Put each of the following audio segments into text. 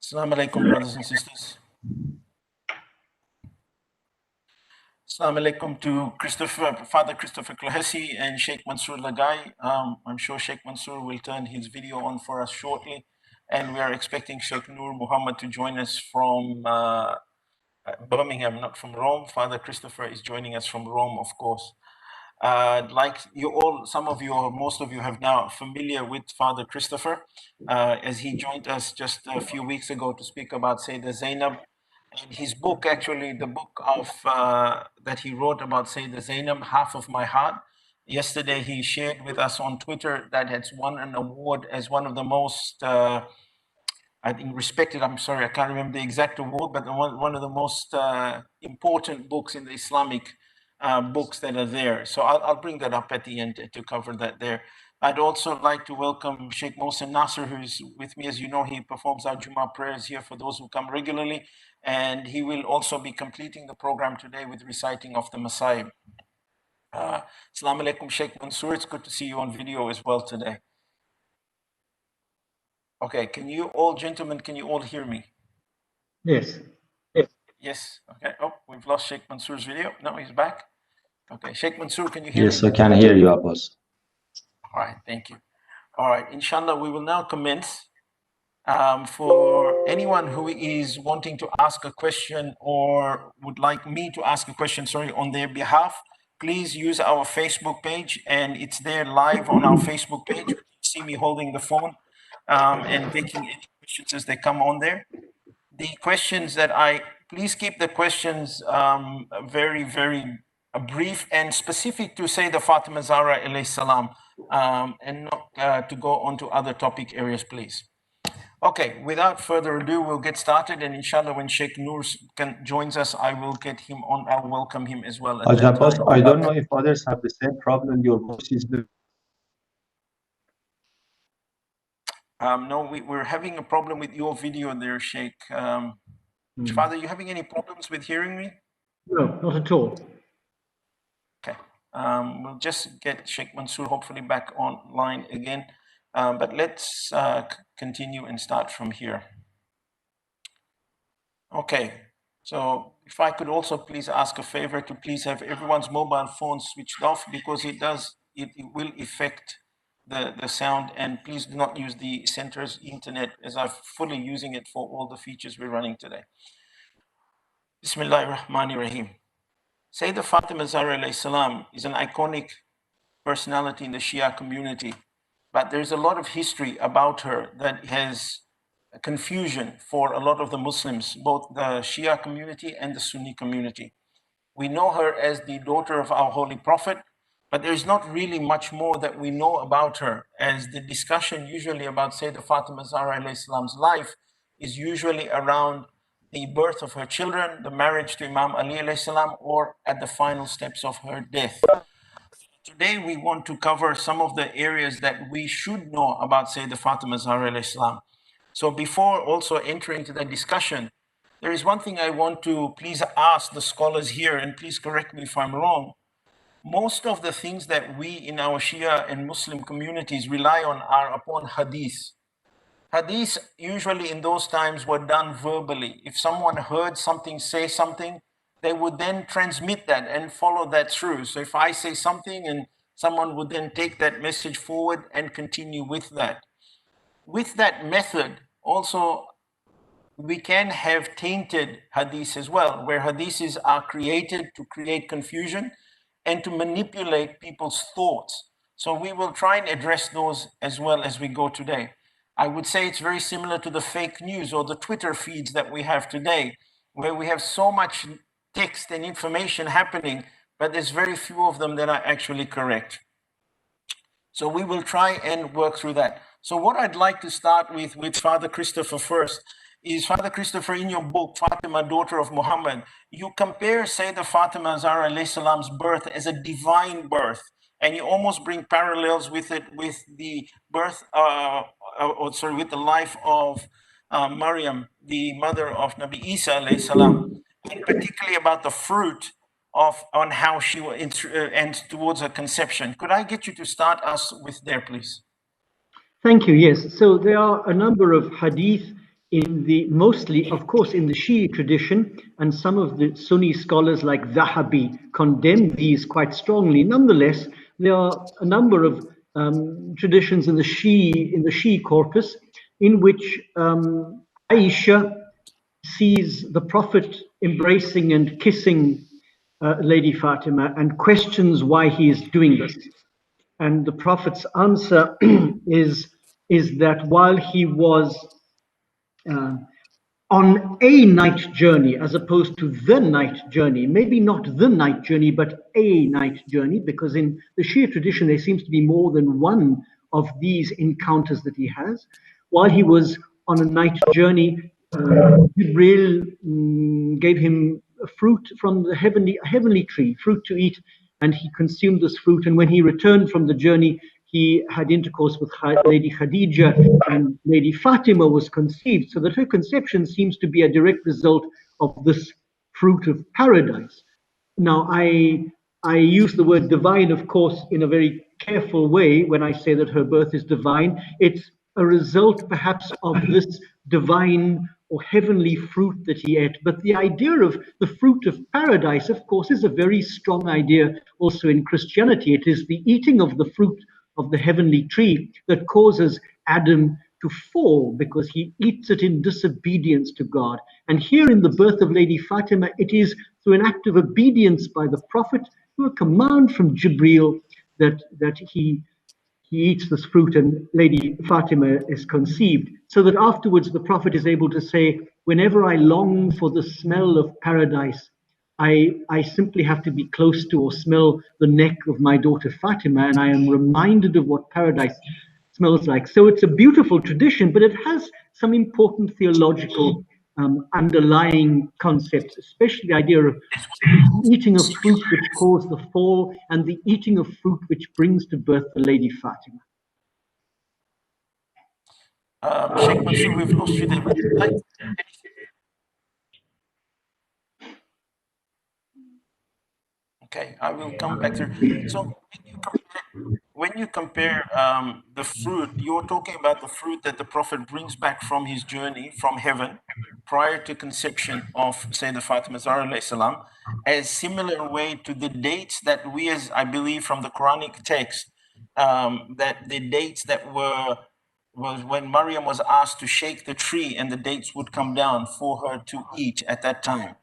Assalamu alaikum, brothers and sisters. Assalamu alaikum to Father Christopher Clohessy and Sheikh Mansour Leghaei. I'm sure Sheikh Mansour will turn his video on for us shortly. And we are expecting Sheikh Nur Mohammed to join us from Birmingham, not from Rome. Father Christopher is joining us from Rome, of course. Like you all, some of you or most of you have now familiar with Father Christopher, as he joined us just a few weeks ago to speak about Sayyidah Zainab. And his book, actually, the book of that he wrote about Sayyidah Zainab, Half of My Heart. Yesterday, he shared with us on Twitter that it's won an award as one of the most, I think, respected. I'm sorry, I can't remember the exact award, but one of the most important books in the Islamic books that are there. So I'll bring that up at the end to cover that there. I'd also like to welcome Sheikh Mohsen Nasser, who is with me. As you know, he performs our Jummah prayers here for those who come regularly. And he will also be completing the program today with reciting of the Messiah. Assalamu alaikum, Sheikh Mansour. It's good to see you on video as well today. Okay, can you all, gentlemen, can you all hear me? Yes. Yes. Okay. Oh, we've lost Sheikh Mansour's video. No, he's back. Okay, Sheikh Mansour, can you hear me? Yes, I can hear you, Abbas. All right, thank you. All right, inshallah, we will now commence. For anyone who is wanting to ask a question or would like me to ask a question, on their behalf, please use our Facebook page, and it's there live on our Facebook page. You can see me holding the phone and taking any questions as they come on there. The questions that please keep the questions very, very brief and specific to Sayyidah Fatima Zahra AS, and not to go on to other topic areas, please. Okay, without further ado, we'll get started, and inshallah, when Sheikh Nur joins us, I will get him on. I'll welcome him as well. Abbas, I don't know if others have the same problem. Your voice is no, we're having a problem with your video there, Sheikh. Father, you having any problems with hearing me? No, not at all. Okay, we'll just get Sheikh Mansour hopefully back online again. But let's continue and start from here. Okay, so if I could also please ask a favor to please have everyone's mobile phone switched off, because it will affect the sound, and please do not use the center's internet, as I'm fully using it for all the features we're running today. Bismillahir Rahmanir Rahim. Sayyidah Fatima Zahra AS is an iconic personality in the Shia community. But there's a lot of history about her that has confusion for a lot of the Muslims, both the Shia community and the Sunni community. We know her as the daughter of our Holy Prophet, but there's not really much more that we know about her, as the discussion usually about Sayyidah Fatima Zahra AS' life is usually around the birth of her children, the marriage to Imam Ali AS, or at the final steps of her death. Today, we want to cover some of the areas that we should know about Sayyidah Fatima Zahra AS. So before also entering into the discussion, there is one thing I want to please ask the scholars here, and please correct me if I'm wrong. Most of the things that we in our Shia and Muslim communities rely on are upon Hadith. Hadith usually in those times were done verbally. If someone heard something, say something, they would then transmit that and follow that through. So if I say something, and someone would then take that message forward and continue with that. With that method, also, we can have tainted hadiths as well, where hadiths are created to create confusion and to manipulate people's thoughts. So we will try and address those as well as we go today. I would say it's very similar to the fake news or the Twitter feeds that we have today, where we have so much text and information happening, but there's very few of them that are actually correct. So we will try and work through that. So what I'd like to start with Father Christopher first is, Father Christopher, in your book, Fatima, Daughter of Muhammad, you compare Sayyidah Fatima Zahra AS' birth as a divine birth, and you almost bring parallels with it, with the birth, with the life of Maryam, the mother of Nabi Isa alayhi salam, and particularly about the fruit on how she ends towards her conception. Could I get you to start us with there, please? Thank you. Yes. So there are a number of hadith mostly, of course, in the Shi'i tradition, and some of the Sunni scholars like Zahabi condemn these quite strongly. Nonetheless, there are a number of traditions in the Shi'i corpus in which Aisha sees the Prophet embracing and kissing Lady Fatima and questions why he is doing this. And the Prophet's answer is that while he was on a night journey as opposed to the night journey, maybe not the night journey, but a night journey, because in the Shia tradition, there seems to be more than one of these encounters that he has. While he was on a night journey, Jibril gave him a fruit from the heavenly tree, fruit to eat, and he consumed this fruit. And when he returned from the journey, he had intercourse with Lady Khadija, and Lady Fatima was conceived. So that her conception seems to be a direct result of this fruit of paradise. Now, I use the word divine, of course, in a very careful way when I say that her birth is divine. It's a result, perhaps, of this divine or heavenly fruit that he ate. But the idea of the fruit of paradise, of course, is a very strong idea also in Christianity. It is the eating of the fruit of the heavenly tree that causes Adam to fall because he eats it in disobedience to God. And here in the birth of Lady Fatima, it is through an act of obedience by the Prophet, through a command from Jibril, that he eats this fruit and Lady Fatima is conceived. So that afterwards the Prophet is able to say, whenever I long for the smell of paradise, I simply have to be close to or smell the neck of my daughter Fatima, and I am reminded of what paradise smells like. So it's a beautiful tradition, but it has some important theological underlying concepts, especially the idea of eating of fruit which caused the fall and the eating of fruit which brings to birth the Lady Fatima. Sheikh Mansour, we've lost you there. Would you like to Okay, I will come back to. So when you compare the fruit, you're talking about the fruit that the Prophet brings back from his journey from heaven prior to conception of Sayyidah Fatima Zahra alayhi salam, as similar way to the dates that we, as I believe from the Quranic text, that the dates that was when Maryam was asked to shake the tree and the dates would come down for her to eat at that time.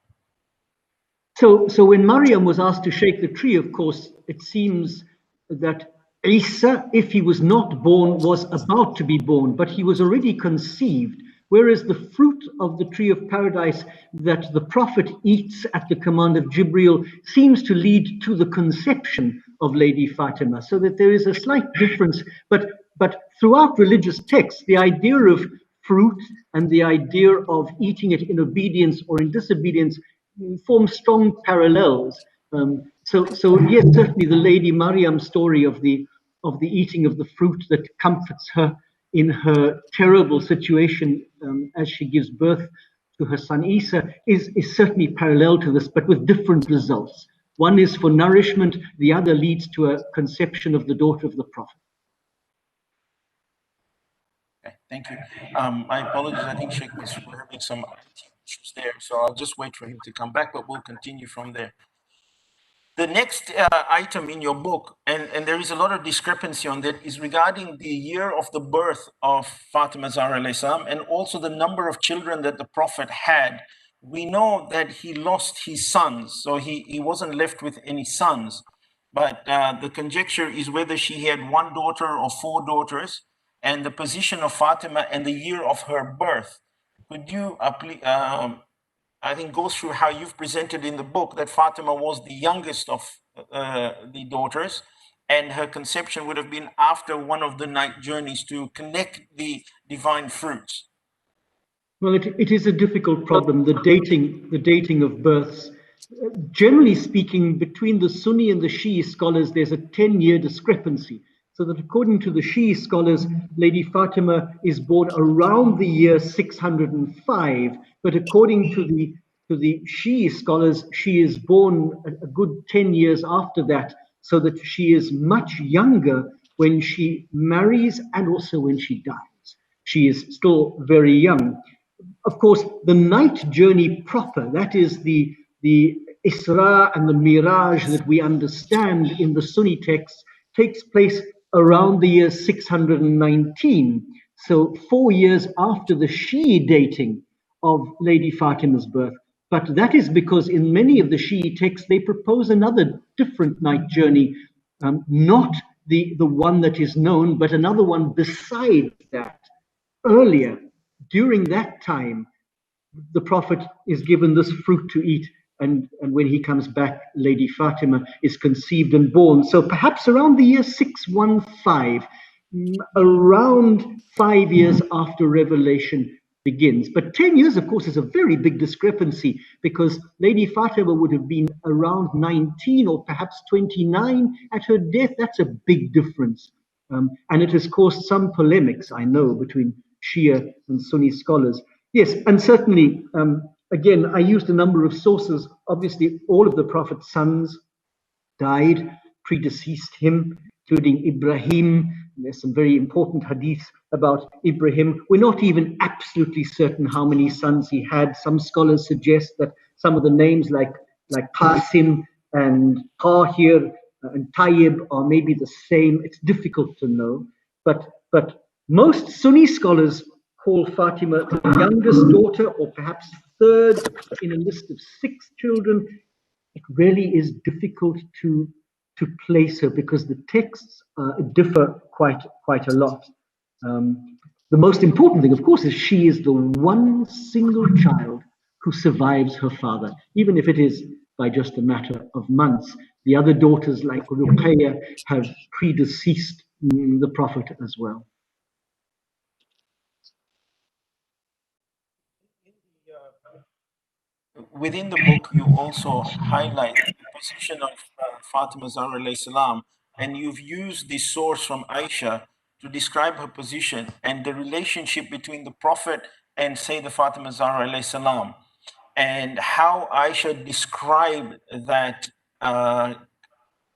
So when Maryam was asked to shake the tree, of course, it seems that Isa, if he was not born, was about to be born, but he was already conceived. Whereas the fruit of the tree of paradise that the Prophet eats at the command of Jibril seems to lead to the conception of Lady Fatima, so that there is a slight difference. But throughout religious texts, the idea of fruit and the idea of eating it in obedience or in disobedience form strong parallels. So yes, certainly the Lady Maryam story of the eating of the fruit that comforts her in her terrible situation as she gives birth to her son Isa is certainly parallel to this, but with different results. One is for nourishment, the other leads to a conception of the daughter of the Prophet. Okay, thank you. I apologize. I think Sheikh was having some IT issues there, so I'll just wait for him to come back, but we'll continue from there. The next item in your book, and there is a lot of discrepancy on that, is regarding the year of the birth of Fatima Zahra alayhi salam and also the number of children that the Prophet had. We know that he lost his sons, so he wasn't left with any sons. But the conjecture is whether she had one daughter or four daughters, and the position of Fatima and the year of her birth. Could you I think go through how you've presented in the book that Fatima was the youngest of the daughters, and her conception would have been after one of the night journeys to connect the divine fruits. Well, it is a difficult problem, the dating of births. Generally speaking, between the Sunni and the Shi'i scholars, there's a 10-year discrepancy. So that according to the Shi'i scholars, Lady Fatima is born around the year 605, but according to the Shi'i scholars, she is born a good 10 years after that, so that she is much younger when she marries and also when she dies. She is still very young. of course, the night journey proper, that is the Isra and the Miraj that we understand in the Sunni texts, takes place around the year 619. So 4 years after the Shi'i dating of Lady Fatima's birth. But that is because in many of the Shi'i texts, they propose another different night journey, not the one that is known, but another one besides that. Earlier, during that time, the Prophet is given this fruit to eat, and when he comes back, Lady Fatima is conceived and born. So perhaps around the year 615, around 5 years after revelation begins. But 10 years, of course, is a very big discrepancy, because Lady Fatima would have been around 19 or perhaps 29 at her death. That's a big difference. And it has caused some polemics, I know, between Shia and Sunni scholars. Yes, and certainly, again, I used a number of sources. Obviously, all of the Prophet's sons died, predeceased him, including Ibrahim. There's some very important hadiths about Ibrahim. We're not even absolutely certain how many sons he had. Some scholars suggest that some of the names like Qasim and Tahir and Tayyib are maybe the same. It's difficult to know. But most Sunni scholars call Fatima the youngest daughter, or perhaps third in a list of 6 children. It really is difficult to place her, because the texts differ quite a lot. The most important thing, of course, is she is the one single child who survives her father, even if it is by just a matter of months. The other daughters, like Ruqayya, have predeceased the Prophet as well. Within the book, you also highlight the position of Fatima Zahra alayhi salam, and you've used this source from Aisha to describe her position and the relationship between the Prophet and Sayyidah Fatima Zahra alayhi salam, and how Aisha described that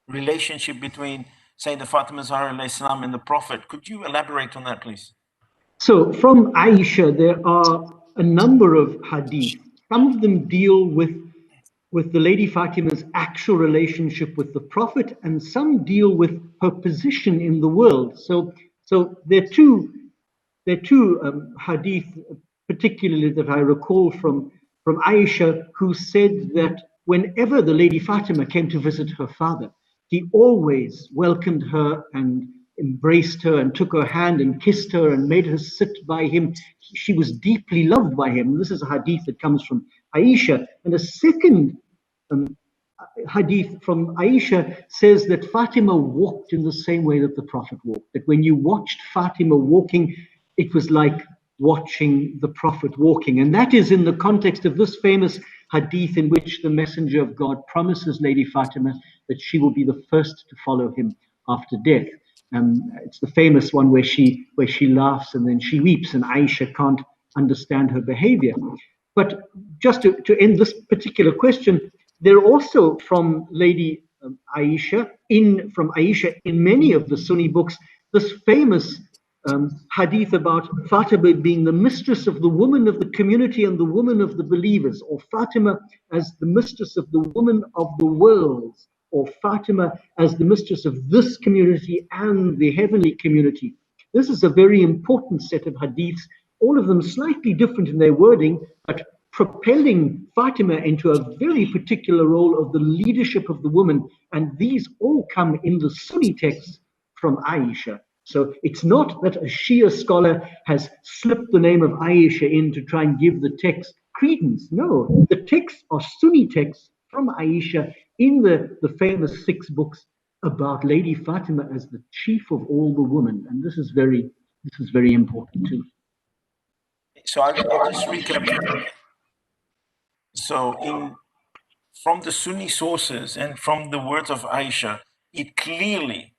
relationship between Sayyidah Fatima Zahra alayhi salam and the Prophet. Could you elaborate on that, please? So from Aisha, there are a number of hadith. Some of them deal with the Lady Fatima's actual relationship with the Prophet, and some deal with her position in the world. So there are two hadith, particularly that I recall from Aisha, who said that whenever the Lady Fatima came to visit her father, he always welcomed her and embraced her and took her hand and kissed her and made her sit by him. She was deeply loved by him. This is a hadith that comes from Aisha. And a second hadith from Aisha says that Fatima walked in the same way that the Prophet walked. That when you watched Fatima walking, it was like watching the Prophet walking. And that is in the context of this famous hadith in which the Messenger of God promises Lady Fatima that she will be the first to follow him after death. It's the famous one where she laughs and then she weeps, and Aisha can't understand her behavior. But just to end this particular question, there are also from Lady Aisha, from Aisha in many of the Sunni books, this famous hadith about Fatima being the mistress of the woman of the community and the woman of the believers, or Fatima as the mistress of the woman of the worlds, or Fatima as the mistress of this community and the heavenly community. This is a very important set of hadiths, all of them slightly different in their wording, but propelling Fatima into a very particular role of the leadership of the woman. And these all come in the Sunni texts from Aisha. So it's not that a Shia scholar has slipped the name of Aisha in to try and give the text credence. No, the texts are Sunni texts from Aisha in the famous 6 books about Lady Fatima as the chief of all the women. And this is very important too. So I'll just recap. So from the Sunni sources and from the words of Aisha, it clearly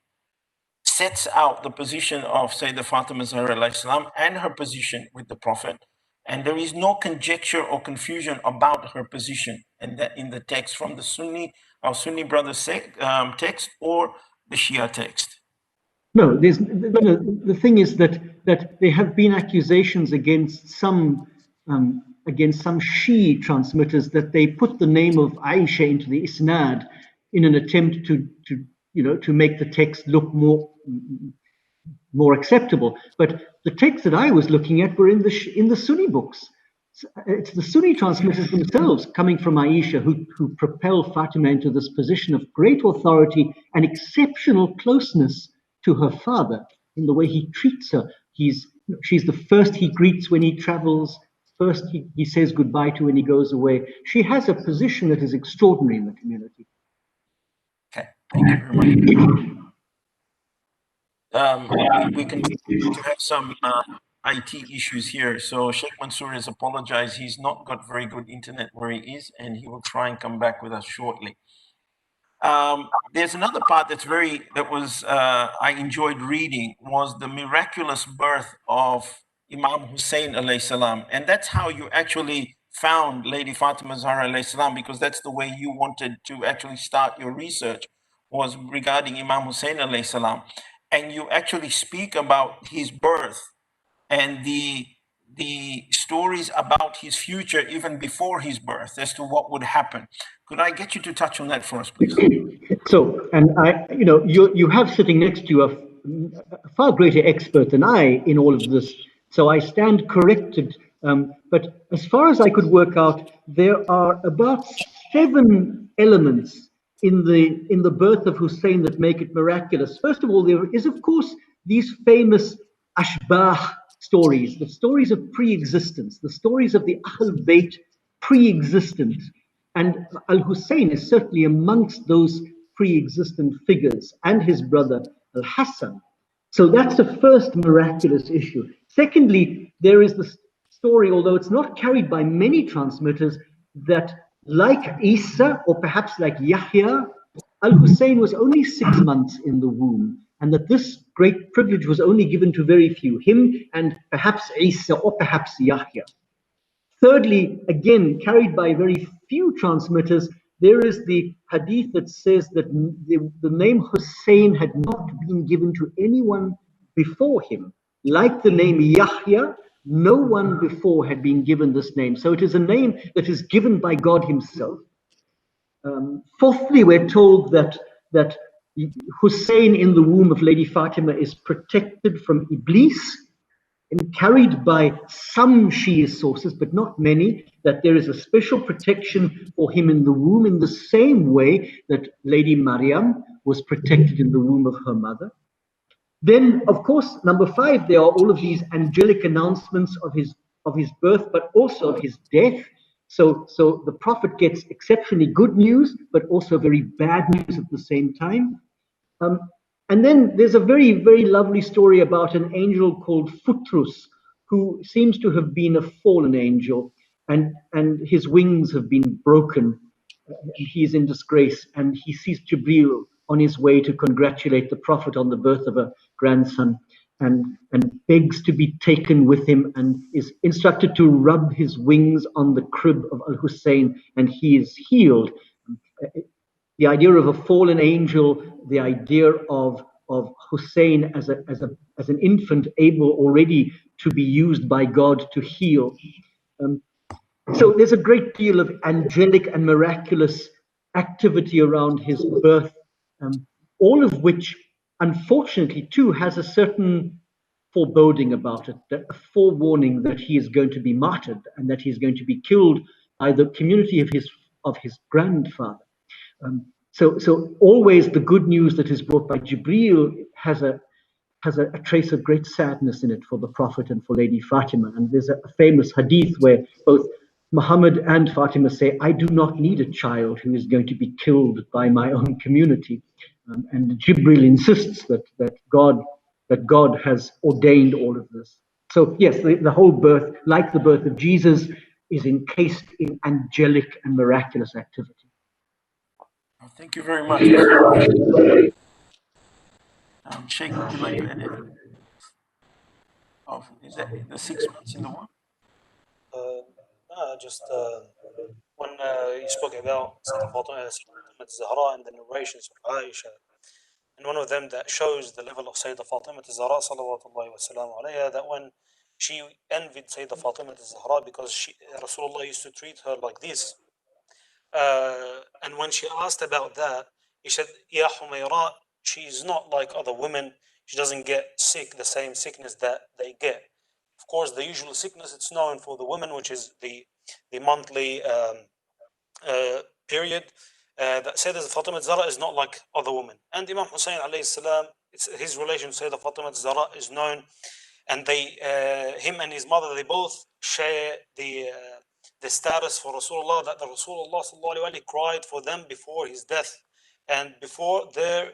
sets out the position of Sayyidah Fatima Zahra alayhi salam and her position with the Prophet. And there is no conjecture or confusion about her position in the text from the Sunni brothers text or the Shia text. No, the thing is that there have been accusations against some against some Shia transmitters that they put the name of Aisha into the Isnad in an attempt to make the text look more acceptable. But the texts that I was looking at were in the Sunni books. It's the Sunni transmitters themselves coming from Aisha who propel Fatima into this position of great authority and exceptional closeness to her father in the way he treats her. She's the first he greets when he travels, first he says goodbye to when he goes away. She has a position that is extraordinary in the community. Okay, thank you very much. We continue to have some IT issues here. So Sheikh Mansour has apologized. He's not got very good internet where he is, and he will try and come back with us shortly. There's another part I enjoyed reading, was the miraculous birth of Imam Hussain alayhi salam. And that's how you actually found Lady Fatima Zahra alayhi salam, because that's the way you wanted to actually start your research, was regarding Imam Hussain alayhi salam. And you actually speak about his birth and the stories about his future even before his birth as to what would happen. Could I get you to touch on that for us, please? So, and you have sitting next to you a far greater expert than I in all of this. So I stand corrected. But as far as I could work out, there are about 7 elements in the birth of Hussein that make it miraculous. First of all, there is, of course, these famous ashbah stories, the stories of pre-existence, the stories of the Ahl Bayt pre-existent. And Al-Hussein is certainly amongst those pre-existent figures, and his brother Al-Hassan. So that's the first miraculous issue. Secondly, there is the story, although it's not carried by many transmitters, that like Isa, or perhaps like Yahya, Al-Hussein was only 6 months in the womb, and that this great privilege was only given to very few, him and perhaps Isa or perhaps Yahya. Thirdly, again, carried by very few transmitters, there is the hadith that says that the name Hussein had not been given to anyone before him. Like the name Yahya, no one before had been given this name. So it is a name that is given by God himself. Fourthly, we're told that Hussein in the womb of Lady Fatima is protected from Iblis, and carried by some Shia sources, but not many, that there is a special protection for him in the womb in the same way that Lady Maryam was protected in the womb of her mother. Then, of course, number 5, there are all of these angelic announcements of his birth, but also of his death. So the Prophet gets exceptionally good news, but also very bad news at the same time. And then there's a very, very lovely story about an angel called Futrus, who seems to have been a fallen angel, and his wings have been broken. He's in disgrace, and he sees Jibreel on his way to congratulate the Prophet on the birth of a grandson, and begs to be taken with him, and is instructed to rub his wings on the crib of Al-Hussein, and he is healed. The idea of a fallen angel, the idea of Hussein as an infant able already to be used by God to heal. So there's a great deal of angelic and miraculous activity around his birth, all of which, unfortunately, too, has a certain foreboding about it, a forewarning that he is going to be martyred and that he is going to be killed by the community of his grandfather. So always the good news that is brought by Jibreel has a trace of great sadness in it for the Prophet and for Lady Fatima. And there's a famous hadith where both Muhammad and Fatima say, "I do not need a child who is going to be killed by my own community." And Jibreel insists that God has ordained all of this. So yes, the whole birth, like the birth of Jesus, is encased in angelic and miraculous activity. Thank you very much. Sheikh, would you like to add anything? Oh, is that the 6 months in the one? Just when you spoke about Sayyidah Fatima Zahra and the narrations of Aisha, and one of them that shows the level of Sayyidah Fatima Zahra salawatullahi wa salam alayha, that when she envied Sayyidah Fatima Zahra because Rasulullah used to treat her like this. And when she asked about that, he said, Ya Humayra, she is not like other women. She doesn't get sick, the same sickness that they get. Of course, the usual sickness, it's known for the women, which is the monthly period. That Sayyidah Fatima Zahra is not like other women. And Imam Hussain alayhi salam, his relation to Sayyidah Fatima Zahra is known. And him and his mother, they both share the status for Rasulullah, that the Rasulullah sallallahu alaihi wasallam cried for them before his death. And before their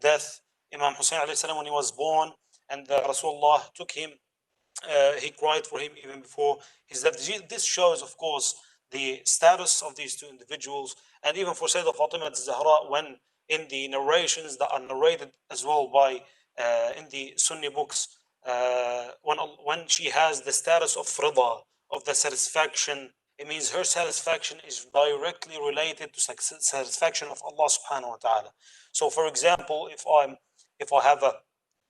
death, Imam Hussain alayhi salam, when he was born, and Rasulullah took him, he cried for him even before his death. This shows, of course, the status of these two individuals. And even for Sayyidah Fatima Zahra, when in the narrations that are narrated as well by in the Sunni books, when she has the status of rida, of the satisfaction, it means her satisfaction is directly related to satisfaction of Allah subhanahu wa ta'ala. So for example, if I have a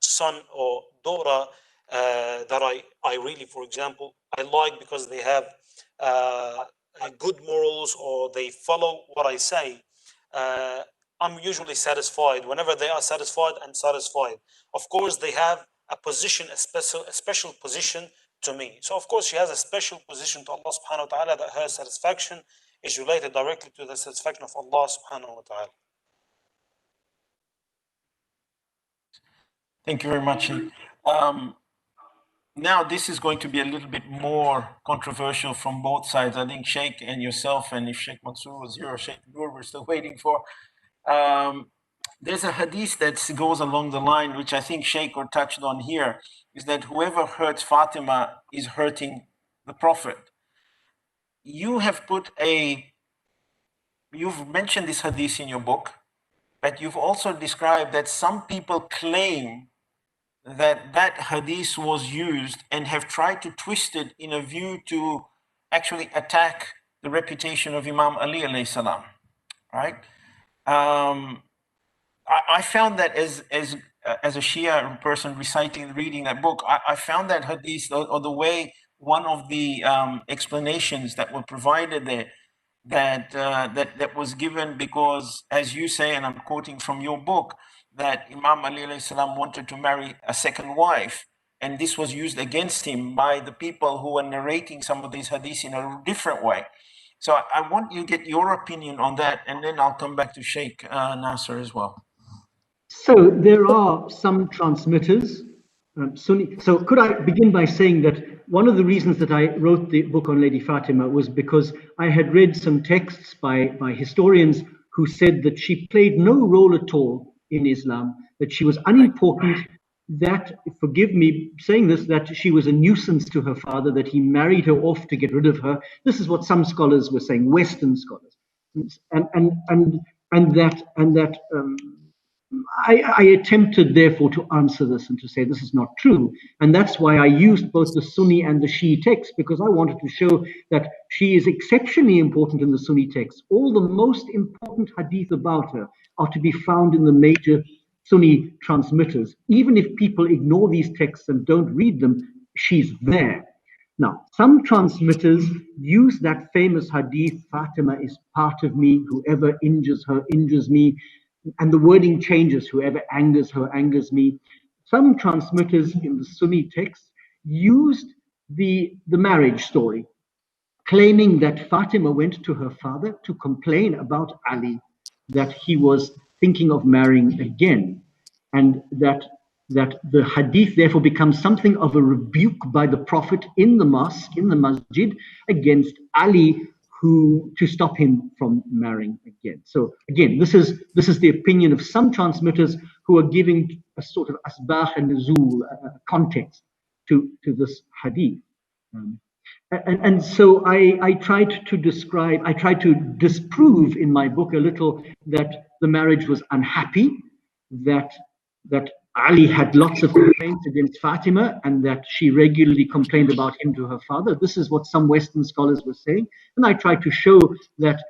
son or daughter that I really, for example, I like because they have good morals or they follow what I say, I'm usually satisfied. Whenever they are satisfied, I'm satisfied. Of course, they have a position, a special position to me. So of course, she has a special position to Allah subhanahu wa ta'ala, that her satisfaction is related directly to the satisfaction of Allah subhanahu wa ta'ala. Thank you very much. Now, this is going to be a little bit more controversial from both sides. I think Sheikh and yourself, and if Sheikh Mansour was here or Sheikh Nur, we're still waiting for. There's a hadith that goes along the line, which I think Sheikh touched on here, is that whoever hurts Fatima is hurting the Prophet. You have you've mentioned this hadith in your book, but you've also described that some people claim that hadith was used and have tried to twist it in a view to actually attack the reputation of Imam Ali alayhi salam, right? I found that as a Shia person reading that book, I found that hadith, or the way one of the explanations that were provided there, that was given because, as you say, and I'm quoting from your book, that Imam Ali alayhi salam wanted to marry a second wife, and this was used against him by the people who were narrating some of these hadiths in a different way. So I want you to get your opinion on that, and then I'll come back to Sheikh Nasser as well. So there are some transmitters, Sunni. So could I begin by saying that one of the reasons that I wrote the book on Lady Fatima was because I had read some texts by historians who said that she played no role at all in Islam, that she was unimportant, that, forgive me saying this, that she was a nuisance to her father, that he married her off to get rid of her. This is what some scholars were saying, Western scholars, and that I attempted, therefore, to answer this and to say this is not true. And that's why I used both the Sunni and the Shia text, because I wanted to show that she is exceptionally important in the Sunni text. All the most important hadith about her are to be found in the major Sunni transmitters. Even if people ignore these texts and don't read them, she's there. Now, some transmitters use that famous hadith, Fatima is part of me, whoever injures her injures me, and the wording changes, whoever angers her angers me. Some transmitters in the Sunni text used the marriage story, claiming that Fatima went to her father to complain about Ali, that he was thinking of marrying again, and that the hadith therefore becomes something of a rebuke by the Prophet in the mosque, in the masjid, against Ali, to stop him from marrying again. So again, this is the opinion of some transmitters who are giving a sort of asbah and nuzul context to this hadith. And so I tried to disprove in my book a little that the marriage was unhappy, that Ali had lots of complaints against Fatima, and that she regularly complained about him to her father. This is what some Western scholars were saying. And I tried to show that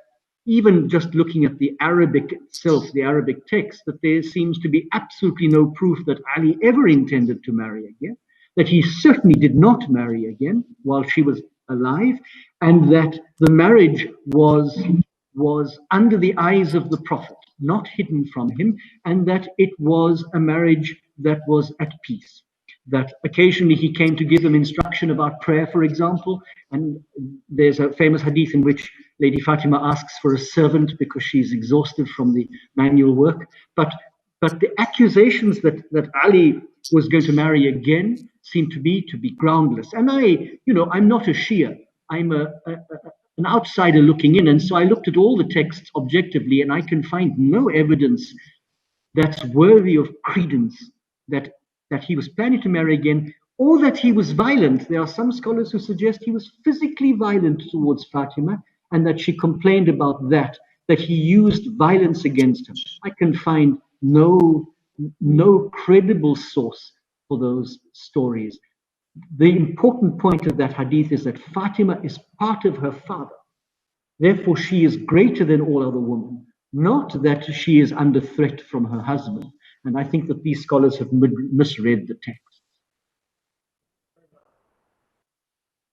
even just looking at the Arabic itself, the Arabic text, that there seems to be absolutely no proof that Ali ever intended to marry again. that he certainly did not marry again while she was alive, and that the marriage was under the eyes of the Prophet, not hidden from him, and that it was a marriage that was at peace. That occasionally he came to give them instruction about prayer, for example, and there's a famous hadith in which Lady Fatima asks for a servant because she's exhausted from the manual work. But the accusations that Ali was going to marry again seem to be groundless. And I'm not a Shia. I'm an outsider looking in, and so I looked at all the texts objectively, and I can find no evidence that's worthy of credence that he was planning to marry again, or that he was violent. There are some scholars who suggest he was physically violent towards Fatima, and that she complained about that he used violence against her. I can find no credible source for those stories. The important point of that hadith is that Fatima is part of her father. Therefore, she is greater than all other women, not that she is under threat from her husband. And I think that these scholars have misread the text.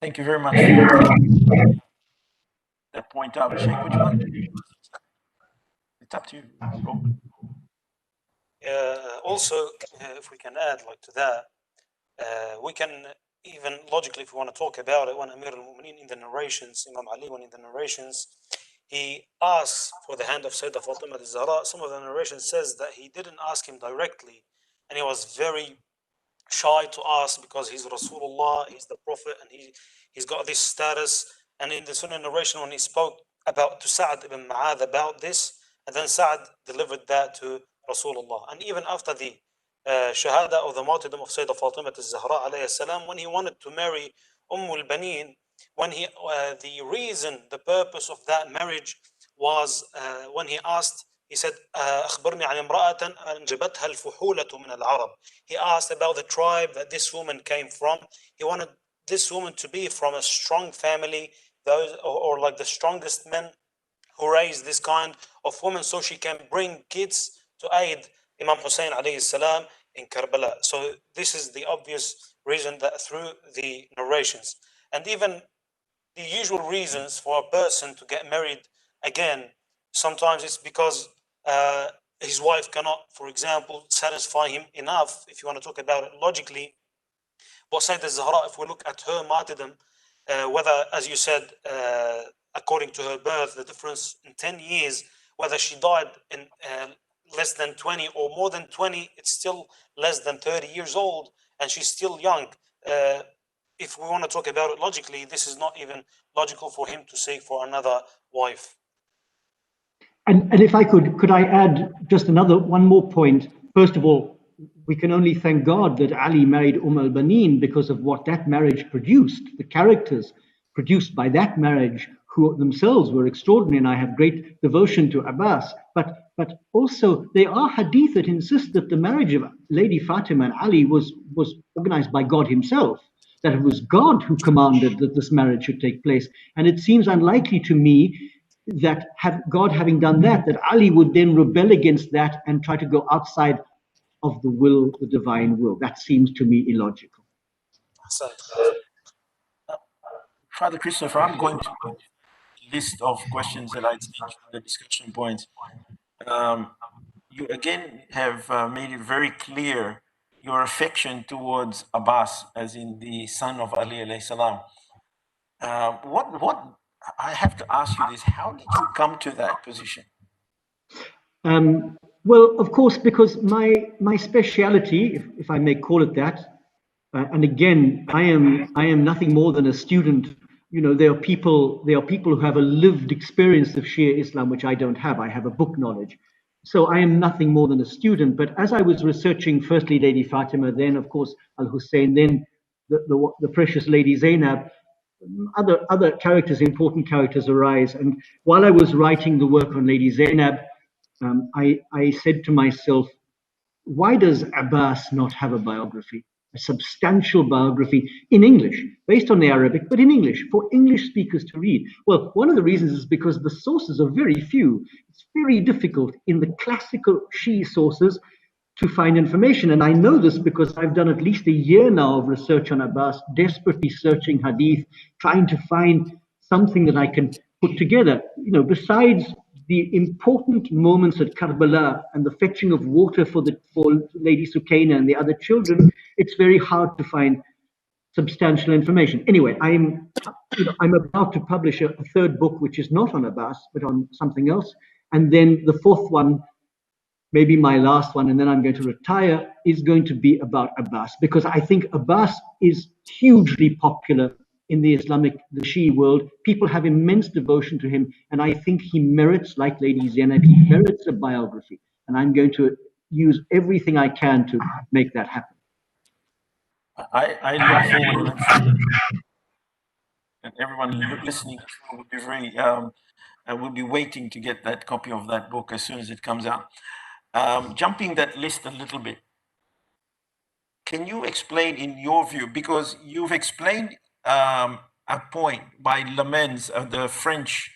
Thank you very much for that point out. Sheikh, would you want? It's up to you. Also, if we can add to that, we can even logically, if we want to talk about it, when Amir al-Mu'mineen in the narrations, Imam Ali, when in the narrations, he asks for the hand of Sayyidah Fatima Zahra. Some of the narration says that he didn't ask him directly, and he was very shy to ask because he's Rasulullah, he's the Prophet, and he's got this status. And in the Sunnah narration, when he spoke to Sa'ad ibn Mu'adh about this, and then Sa'ad delivered that to Rasulullah. And even after the Shahada or the Martyrdom of Sayyidah Fatima Zahra AS, when he wanted to marry al-Baneen, when the purpose of that marriage was when he asked, he said, أخبرني عن امرأة أنجبتها الفحولة من العرب. He asked about the tribe that this woman came from. He wanted this woman to be from a strong family, or like the strongest men who raised this kind of woman, so she can bring kids to aid Imam Hussain alayhi salam in Karbala. So this is the obvious reason that through the narrations. And even the usual reasons for a person to get married again, sometimes it's because his wife cannot, for example, satisfy him enough. If you want to talk about it logically, but Sayyidah Zahra, if we look at her martyrdom, whether, as you said, according to her birth, the difference in 10 years, whether she died in less than 20 or more than 20, it's still less than 30 years old, and she's still young. If we want to talk about it logically, this is not even logical for him to seek for another wife. And if I could I add just one more point? First of all, we can only thank God that Ali married al-Baneen because of what that marriage produced. The characters produced by that marriage, who themselves were extraordinary, and I have great devotion to Abbas. But also there are hadith that insist that the marriage of Lady Fatima and Ali was organized by God himself, that it was God who commanded that this marriage should take place. And it seems unlikely to me that God having done that Ali would then rebel against that and try to go outside of the divine will. That seems to me illogical. Father Christopher, I'm going to list of questions that I think the discussion points. You again have made it very clear your affection towards Abbas, as in the son of Ali alayhi salam. What I have to ask you this: how did you come to that position? Well, of course, because my speciality, if I may call it that, and again, I am nothing more than a student. There are people who have a lived experience of Shia Islam, which I don't have. I have a book knowledge. So I am nothing more than a student. But as I was researching, firstly Lady Fatima, then of course Al Hussein, then the precious Lady Zainab, other characters, important characters arise. And while I was writing the work on Lady Zainab, I said to myself, why does Abbas not have a biography, a substantial biography in English, based on the Arabic, but in English, for English speakers to read? Well, one of the reasons is because the sources are very few. It's very difficult in the classical Shia sources. to find information. And I know this because I've done at least a year now of research on Abbas, desperately searching Hadith, trying to find something that I can put together. You know, besides the important moments at Karbala and the fetching of water for Lady Sukaina and the other children, it's very hard to find substantial information. Anyway, I'm about to publish a third book, which is not on Abbas, but on something else. And then the fourth one, maybe my last one, and then I'm going to retire, is going to be about Abbas, because I think Abbas is hugely popular in the Shi'i world. People have immense devotion to him, and I think he merits, like Lady Zainab, he merits a biography. And I'm going to use everything I can to make that happen. I look forward, and I'm sure that everyone listening will be very, I will be waiting to get that copy of that book as soon as it comes out. Jumping that list a little bit, can you explain in your view, because you've explained a point by Lamens, the French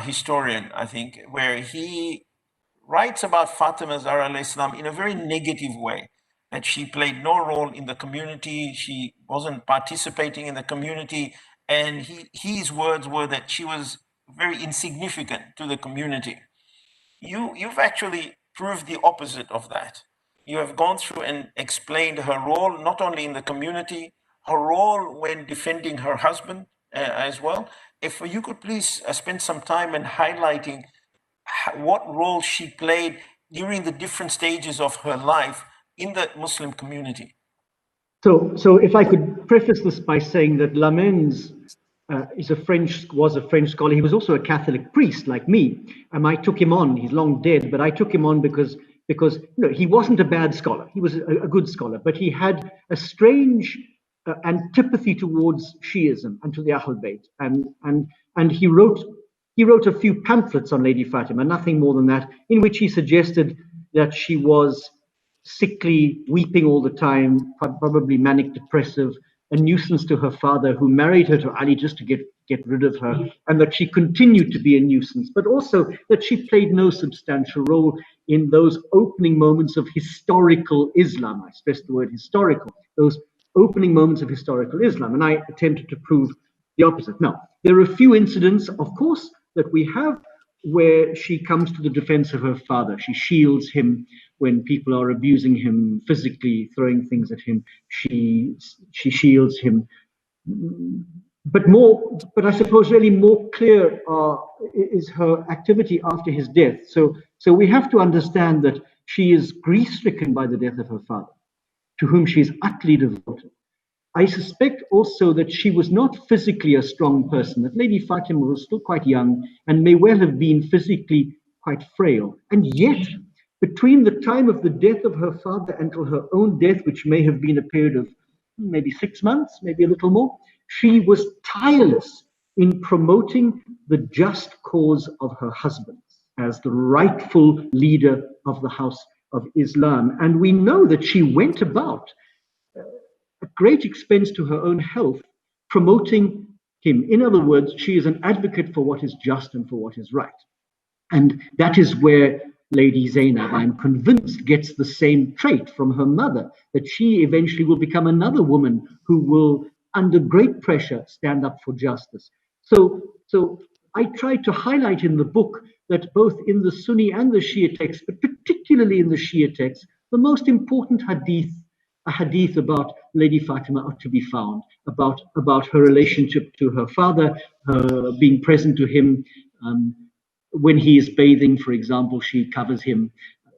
historian, I think, where he writes about Fatima Zahra AS in a very negative way, that she played no role in the community, she wasn't participating in the community, and his words were that she was very insignificant to the community. You've actually proved the opposite of that. You have gone through and explained her role, not only in the community, her role when defending her husband as well. If you could please spend some time in highlighting what role she played during the different stages of her life in the Muslim community. So if I could preface this by saying that Lamens was a French scholar. He was also a Catholic priest like me. I took him on. He's long dead, but I took him on because he wasn't a bad scholar. He was a good scholar, but he had a strange antipathy towards Shiism and to the Ahl Bayt. And he wrote a few pamphlets on Lady Fatima, nothing more than that, in which he suggested that she was sickly, weeping all the time, probably manic depressive, a nuisance to her father, who married her to Ali just to get rid of her, and that she continued to be a nuisance, but also that she played no substantial role in those opening moments of historical Islam. I stress the word historical, those opening moments of historical Islam, and I attempted to prove the opposite. Now, there are a few incidents, of course, that we have where she comes to the defense of her father. She shields him when people are abusing him physically, throwing things at him. She shields him. But I suppose really more clear is her activity after his death. So we have to understand that she is grief-stricken by the death of her father, to whom she is utterly devoted. I suspect also that she was not physically a strong person, that Lady Fatima was still quite young and may well have been physically quite frail. And yet, between the time of the death of her father until her own death, which may have been a period of maybe 6 months, maybe a little more, she was tireless in promoting the just cause of her husband as the rightful leader of the house of Islam. And we know that she went about at great expense to her own health, promoting him. In other words, she is an advocate for what is just and for what is right. And that is where Lady Zainab, I'm convinced, gets the same trait from her mother, that she eventually will become another woman who will, under great pressure, stand up for justice. So I tried to highlight in the book that both in the Sunni and the Shia text, but particularly in the Shia text, the most important hadith about Lady Fatima are to be found, about her relationship to her father, her being present to him. When he is bathing, for example, she covers him.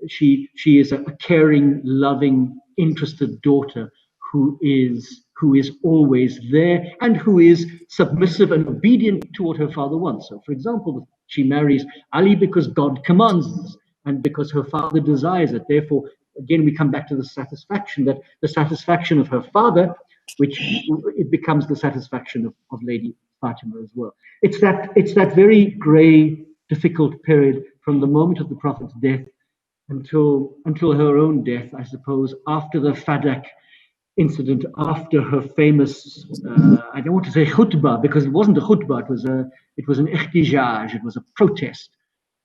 She is a caring, loving, interested daughter who is always there and who is submissive and obedient to what her father wants. So, for example, she marries Ali because God commands this and because her father desires it. Therefore, again, we come back to the satisfaction of her father, which it becomes the satisfaction of Lady Fatima as well. It's that very grey, difficult period from the moment of the Prophet's death until her own death, I suppose, after the Fadak incident, after her famous, I don't want to say khutbah, because it wasn't a khutbah, it was an ihtijaj, it was a protest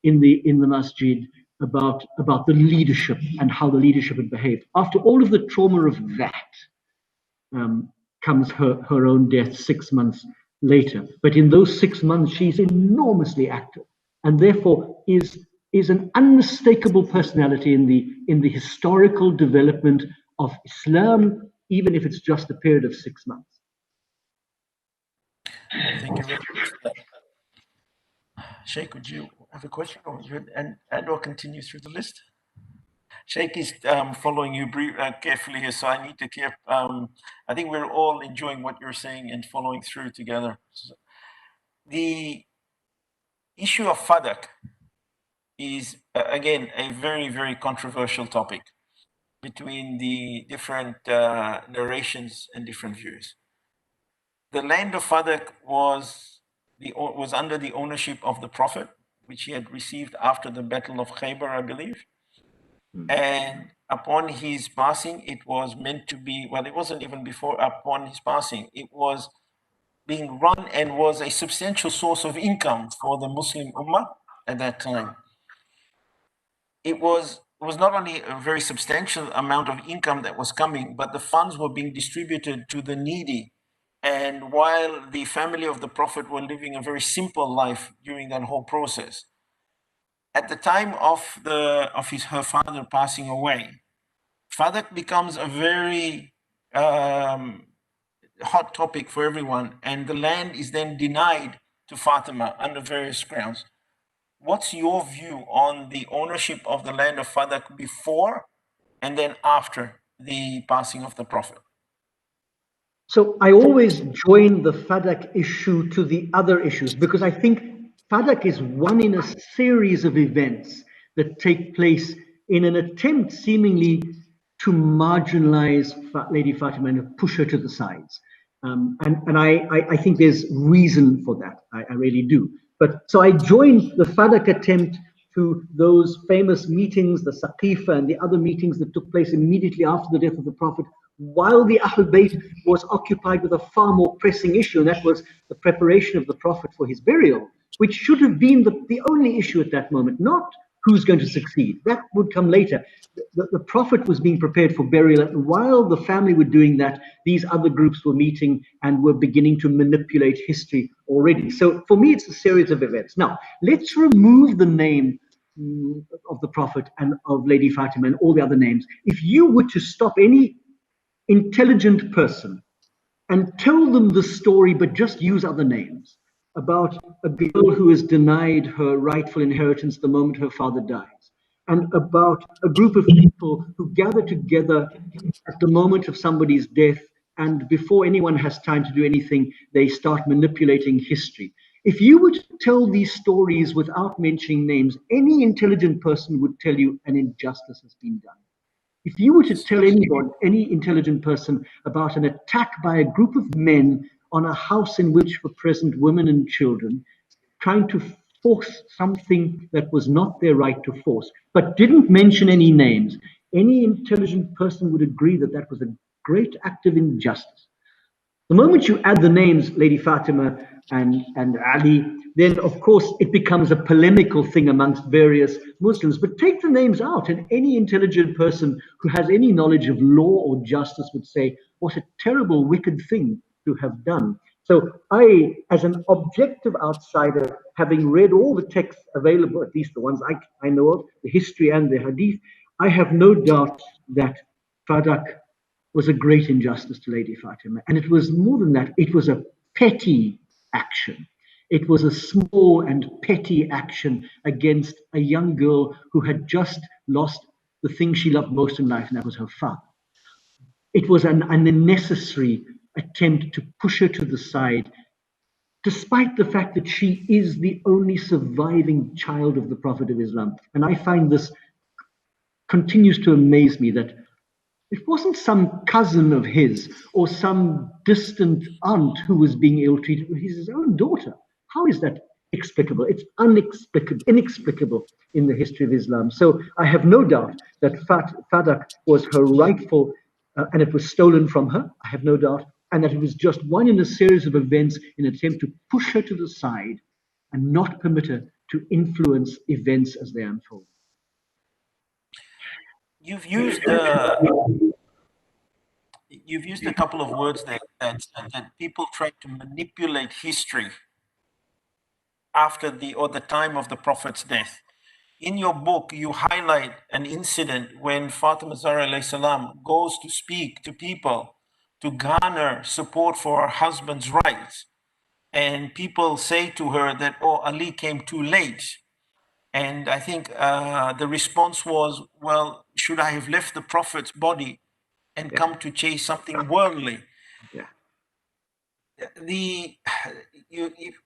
in the masjid, about the leadership and how the leadership had behaved. After all of the trauma of that, comes her own death 6 months later. But in those 6 months, she's enormously active, and therefore is an unmistakable personality in the historical development of Islam, even if it's just a period of 6 months. Thank you very much for that. Sheikh, would you have a question, or continue through the list? Sheikh is following you carefully here, so I need to keep. I think we're all enjoying what you're saying and following through together. So the issue of Fadak is, again, a very, very controversial topic between the different narrations and different views. The land of Fadak was under the ownership of the Prophet, which he had received after the Battle of Khaybar, I believe. And upon his passing, it was meant to be, well, it wasn't even before, upon his passing, it was being run and was a substantial source of income for the Muslim Ummah at that time. It was not only a very substantial amount of income that was coming, but the funds were being distributed to the needy. And while the family of the Prophet were living a very simple life during that whole process, at the time of her father passing away, Fadak becomes a very hot topic for everyone, and the land is then denied to Fatima under various grounds. What's your view on the ownership of the land of Fadak before and then after the passing of the Prophet? So I always join the Fadak issue to the other issues, because I think Fadak is one in a series of events that take place in an attempt seemingly to marginalize Lady Fatima and push her to the sides. And I think there's reason for that. I really do. But so I joined the Fadak attempt to those famous meetings, the Saqifa and the other meetings that took place immediately after the death of the Prophet, while the Ahl Bayt was occupied with a far more pressing issue, and that was the preparation of the Prophet for his burial, which should have been the only issue at that moment, not who's going to succeed. That would come later. The Prophet was being prepared for burial, and while the family were doing that, these other groups were meeting and were beginning to manipulate history already. So for me, it's a series of events. Now, let's remove the name of the Prophet and of Lady Fatima and all the other names. If you were to stop any intelligent person and tell them the story, but just use other names, about a girl who is denied her rightful inheritance the moment her father dies, and about a group of people who gather together at the moment of somebody's death, and before anyone has time to do anything, they start manipulating history. If you were to tell these stories without mentioning names, any intelligent person would tell you an injustice has been done. If you were to tell anyone, any intelligent person, about an attack by a group of men on a house in which were present women and children, trying to force something that was not their right to force, but didn't mention any names, any intelligent person would agree that that was a great act of injustice. The moment you add the names Lady Fatima and Ali, then of course it becomes a polemical thing amongst various Muslims. But take the names out, and any intelligent person who has any knowledge of law or justice would say, what a terrible, wicked thing to have done. So I, as an objective outsider, having read all the texts available, at least the ones I know of, the history and the Hadith, I have no doubt that Fadak was a great injustice to Lady Fatima. And it was more than that, it was a petty action. It was a small and petty action against a young girl who had just lost the thing she loved most in life, and that was her father. It was an unnecessary attempt to push her to the side, despite the fact that she is the only surviving child of the Prophet of Islam. And I find this continues to amaze me, that it wasn't some cousin of his or some distant aunt who was being ill-treated. It was his own daughter. How is that explicable? It's inexplicable in the history of Islam. So I have no doubt that Fadak was her rightful, and it was stolen from her. I have no doubt. And that it was just one in a series of events in an attempt to push her to the side and not permit her to influence events as they unfold. you've used you've used a couple of words there that people try to manipulate history after the time of the Prophet's death. In your book, you highlight an incident when Fatima Zahra alayhi salam goes to speak to people to garner support for her husband's rights. And people say to her that, oh, Ali came too late. And I think the response was, well, should I have left the Prophet's body and come to chase something worldly? Yeah.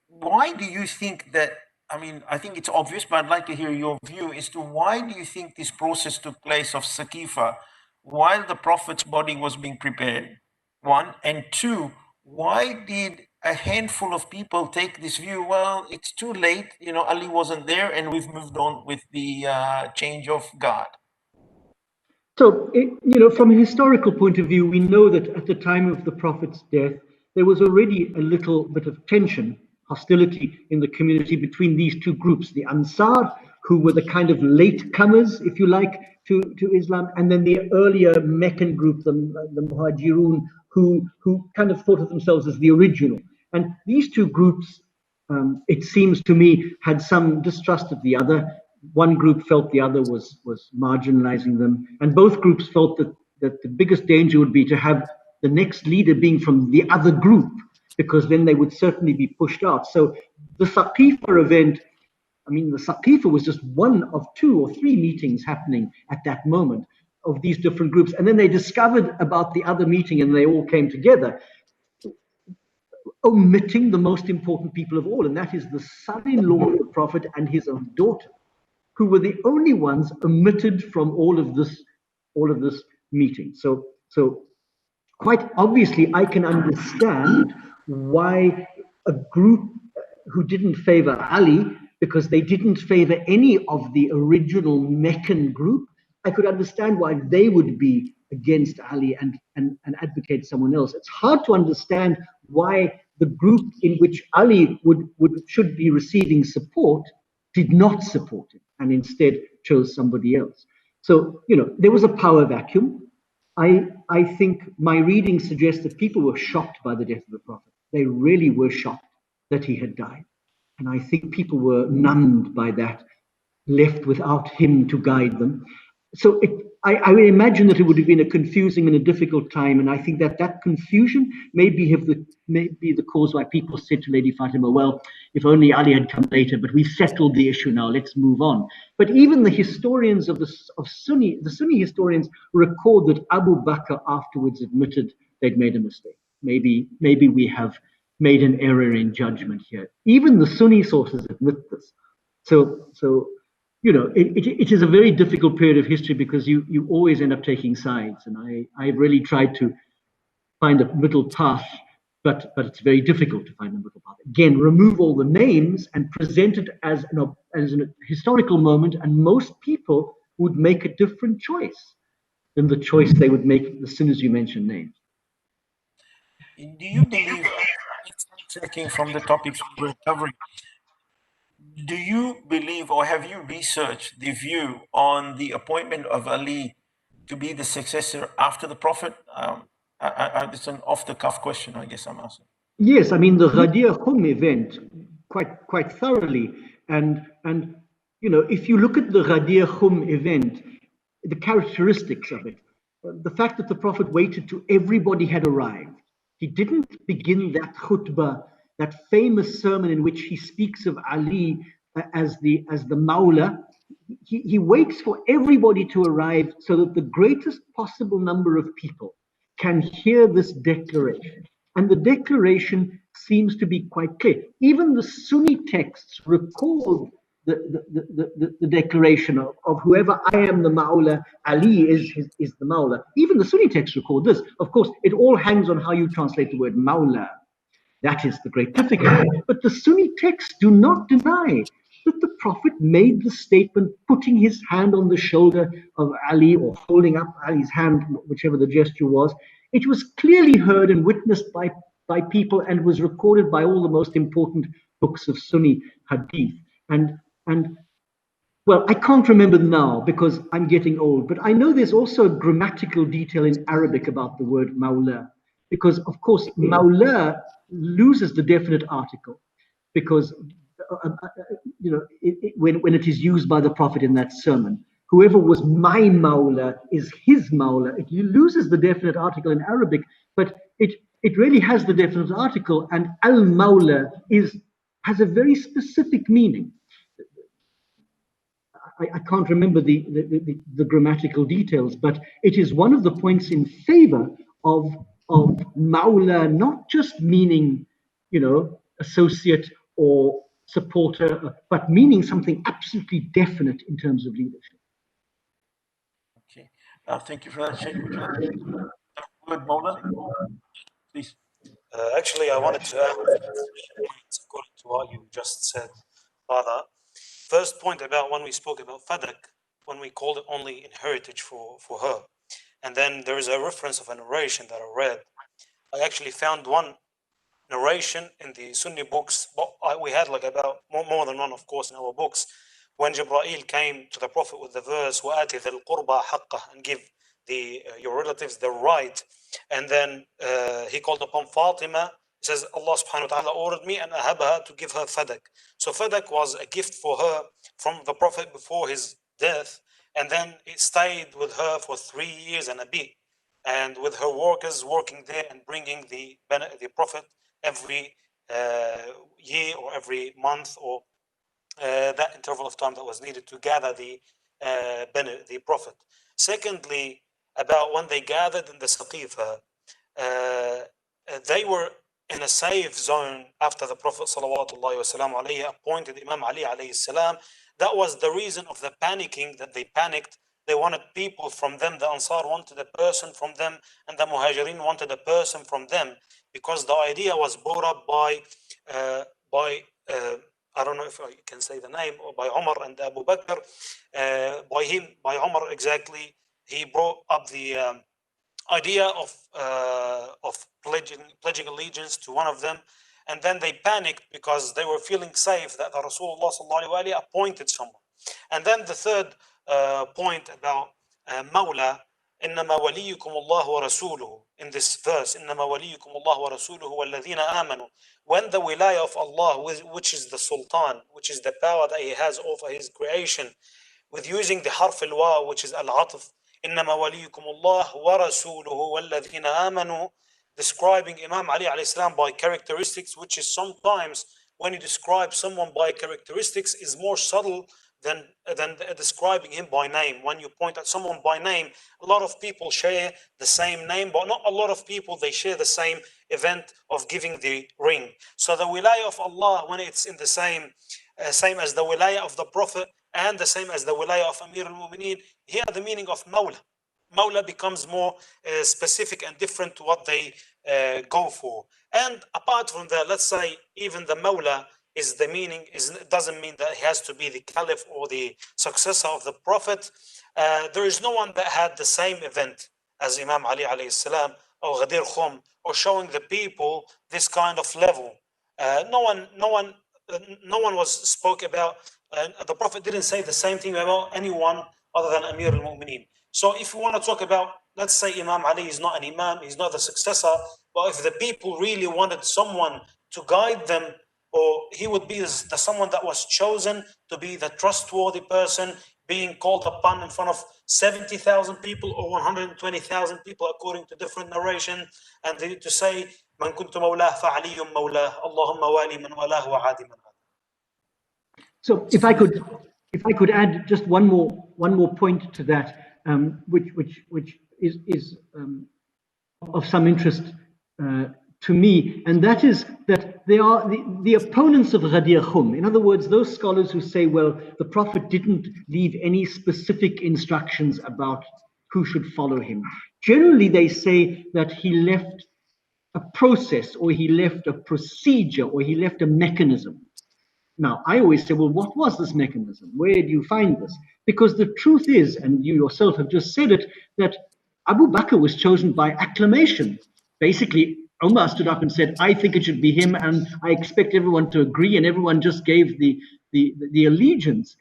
Why do you think that? I mean, I think it's obvious, but I'd like to hear your view as to why do you think this process took place of Saqifa while the Prophet's body was being prepared? One, and two, why did a handful of people take this view? Well, it's too late. Ali wasn't there, and we've moved on with the change of God. So, from a historical point of view, we know that at the time of the Prophet's death, there was already a little bit of tension, hostility in the community between these two groups, the Ansar, who were the kind of latecomers, if you like, to Islam, and then the earlier Meccan group, the Muhajirun, who kind of thought of themselves as the original. And these two groups, it seems to me, had some distrust of the other. One group felt the other was marginalizing them, and both groups felt that the biggest danger would be to have the next leader being from the other group, because then they would certainly be pushed out. So the Saqifa event, I mean, the Saqifa was just one of 2 or 3 meetings happening at that moment of these different groups, and then they discovered about the other meeting and they all came together, omitting the most important people of all, and that is the son-in-law of the Prophet and his own daughter, who were the only ones omitted from all of this meeting. So quite obviously, I can understand why a group who didn't favor Ali, because they didn't favor any of the original Meccan group, I could understand why they would be against Ali and advocate someone else. It's hard to understand why the group in which Ali should be receiving support did not support him and instead chose somebody else. So, there was a power vacuum. I think my reading suggests that people were shocked by the death of the Prophet. They really were shocked that he had died. And I think people were numbed by that, left without him to guide them. So I imagine that it would have been a confusing and a difficult time, and I think that confusion may be the cause why people said to Lady Fatima, well, if only Ali had come later, but we've settled the issue now, let's move on. But even the historians the Sunni historians record that Abu Bakr afterwards admitted they'd made a mistake. Maybe we have made an error in judgment here. Even the Sunni sources admit this. So it is a very difficult period of history because you always end up taking sides, and I've really tried to find a middle path, but it's very difficult to find a middle path. Again, remove all the names and present it as an historical moment, and most people would make a different choice than the choice they would make as soon as you mention names. Do you believe, checking from the topics we were covering, do you believe or have you researched the view on the appointment of Ali to be the successor after the Prophet? It's an off-the-cuff question, I guess I'm asking. Yes, I mean the Ghadir event quite thoroughly, and if you look at the Ghadir event, the characteristics of it, the fact that the Prophet waited till everybody had arrived. He didn't begin that khutbah, that famous sermon in which he speaks of Ali as the Mawla. He waits for everybody to arrive so that the greatest possible number of people can hear this declaration. And the declaration seems to be quite clear. Even the Sunni texts record the declaration of whoever I am the Mawla, Ali is the Mawla. Even the Sunni texts record this. Of course, it all hangs on how you translate the word Mawla. That is the great difficulty. But the Sunni texts do not deny that the Prophet made the statement, putting his hand on the shoulder of Ali or holding up Ali's hand, whichever the gesture was. It was clearly heard and witnessed by people and was recorded by all the most important books of Sunni Hadith. And Well, I can't remember now because I'm getting old, but I know there's also a grammatical detail in Arabic about the word mawla, because of course mawla loses the definite article because when it is used by the Prophet in that sermon, whoever was my mawla is his mawla. It loses the definite article in Arabic, but it really has the definite article, and al mawla has a very specific meaning. I can't remember the grammatical details, but it is one of the points in favor of Mawla, not just meaning, associate or supporter, but meaning something absolutely definite in terms of leadership. Okay. Thank you for that, Sheikh. Would you like to word Mola? Please. Actually, I wanted to add according to what you just said, Father. First point about when we spoke about Fadak, when we called it only in heritage for her. And then there is a reference of a narration that I read. I actually found one narration in the Sunni books, but we had like about more than one, of course, in our books. When Jibreel came to the Prophet with the verse, وَآتِ ذَا الْقُرْبَى حَقَّهُ, and give your relatives the right. And then he called upon Fatima. He says, Allah subhanahu wa ta'ala ordered me and ahabaha to give her Fadak. So Fadak was a gift for her from the Prophet before his death. And then it stayed with her for 3 years and a bit. And with her workers working there and bringing the Prophet every year or every month, or that interval of time that was needed to gather the Prophet. Secondly, about when they gathered in the Saqifa, they were in a safe zone after the Prophet ﷺ appointed Imam Ali alayhi salam. That was the reason of the panicking, that they panicked. They wanted people from them. The Ansar wanted a person from them, and the Muhajirin wanted a person from them, because the idea was brought up by I don't know if I can say the name, or by Umar and Abu Bakr. By Umar exactly, he brought up the idea of pledging allegiance to one of them, and then they panicked because they were feeling safe that the Rasulullah sallallahu alaihi wasallam appointed someone. And then the third point about Mawla, إنما وليكم الله ورسوله, in this verse, إنما وليكم الله ورسوله والذين آمنوا, when the wilayah of Allah, which is the Sultan, which is the power that he has over his creation, with using the harf al-wa, which is al-atf, إنما وليكم الله ورسوله والذين آمنوا, describing Imam Ali alayhi salam by characteristics, which is sometimes when you describe someone by characteristics is more subtle than describing him by name. When you point at someone by name, a lot of people share the same name, but not a lot of people, they share the same event of giving the ring. So the wilayah of Allah, when it's in the same as the wilayah of the Prophet, and the same as the wilayah of Amir al-Mu'mineen, here the meaning of Mawla. Mawla becomes more specific and different to what they go for. And apart from that, let's say even the Mawla is the meaning, doesn't mean that he has to be the caliph or the successor of the Prophet. There is no one that had the same event as Imam Ali alayhi salam, or Ghadir Khum, or showing the people this kind of level. No one was spoke about. The Prophet didn't say the same thing about anyone other than Amir al-Mu'mineen. So if we want to talk about, let's say Imam Ali is not an Imam, he's not the successor, but if the people really wanted someone to guide them, or he would be the someone that was chosen to be the trustworthy person, being called upon in front of 70,000 people or 120,000 people according to different narration, and to say, Man kuntu mawlah fa'aliyum mawlah, Allahumma wali man walah wa adi man. So if I could add just one more point to that, which is of some interest to me, and that is that they are the opponents of Ghadir Khum. In other words, those scholars who say, well, the Prophet didn't leave any specific instructions about who should follow him. Generally, they say that he left a process, or he left a procedure, or he left a mechanism. Now, I always say, well, what was this mechanism? Where do you find this? Because the truth is, and you yourself have just said it, that Abu Bakr was chosen by acclamation. Basically, Umar stood up and said, I think it should be him, and I expect everyone to agree, and everyone just gave the allegiance.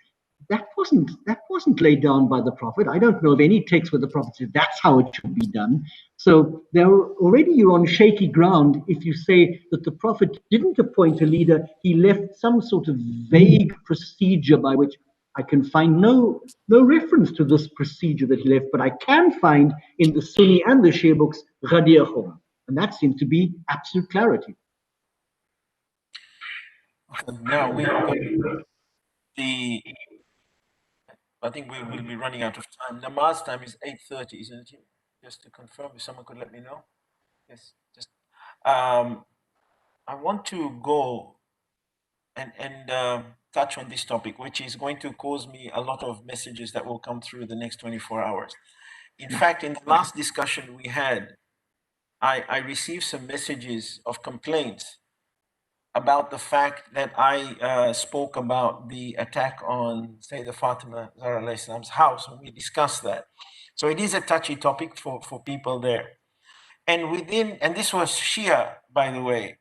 that wasn't laid down by the Prophet. I don't know of any text where the Prophet said that's how it should be done. So you're on shaky ground if you say that the Prophet didn't appoint a leader. He left some sort of vague procedure by which I can find no reference to this procedure that he left, but I can find in the Sunni and the Shia books Ghadir, and that seems to be absolute clarity. Now we've got the. I think we will be running out of time. Namaz time is 8:30, isn't it? Just to confirm, if someone could let me know. Yes, just. I want to go and touch on this topic, which is going to cause me a lot of messages that will come through the next 24 hours. In fact, in the last discussion we had, I received some messages of complaints about the fact that I spoke about the attack on Lady Fatima Zahra AS' house, and we discussed that. So it is a touchy topic for people there. And this was Shia, by the way.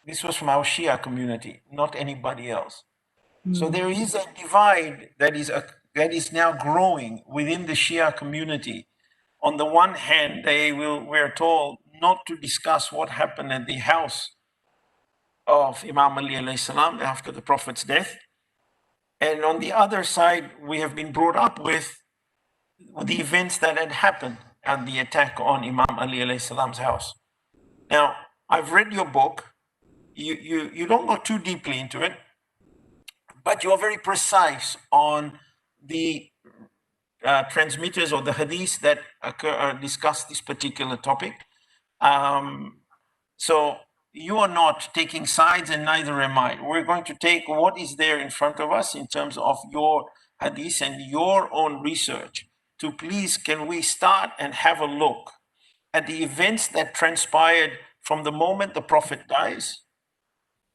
This was from our Shia community, not anybody else. So there is a divide that is now growing within the Shia community. On the one hand, we're told not to discuss what happened at the house of Imam Ali alayhi salam after the Prophet's death. And on the other side, we have been brought up with the events that had happened and the attack on Imam Ali alayhi salam's house. Now, I've read your book. You don't go too deeply into it, but you're very precise on the transmitters or the hadiths that discuss this particular topic. So you are not taking sides, and neither am I. We're going to take what is there in front of us in terms of your hadith and your own research. To please, can we start and have a look at the events that transpired from the moment the Prophet dies,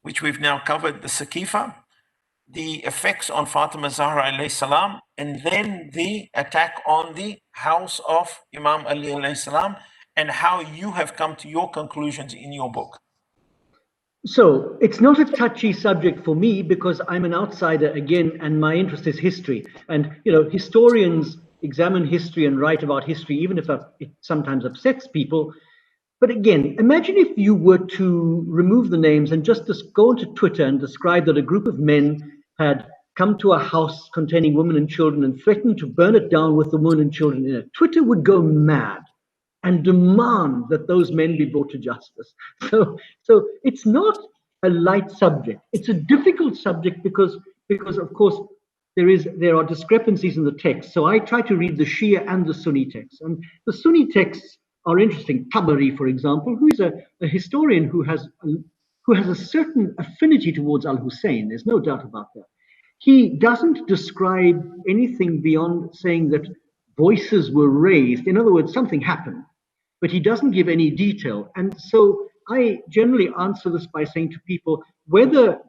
which we've now covered, the Saqifa, the effects on Fatima Zahra alayhi salam, and then the attack on the house of Imam Ali alayhi salam, and how you have come to your conclusions in your book. So it's not a touchy subject for me because I'm an outsider again, and my interest is history. And historians examine history and write about history, even if it sometimes upsets people. But again, imagine if you were to remove the names and just go onto Twitter and describe that a group of men had come to a house containing women and children and threatened to burn it down with the women and children in it. Twitter would go mad and demand that those men be brought to justice. So it's not a light subject. It's a difficult subject because of course there are discrepancies in the text. So I try to read the Shia and the Sunni texts, and the Sunni texts are interesting. Tabari, for example, who is a historian who has a certain affinity towards Al-Hussein. There's no doubt about that. He doesn't describe anything beyond saying that voices were raised. In other words, something happened, but he doesn't give any detail. And so I generally answer this by saying to people, whether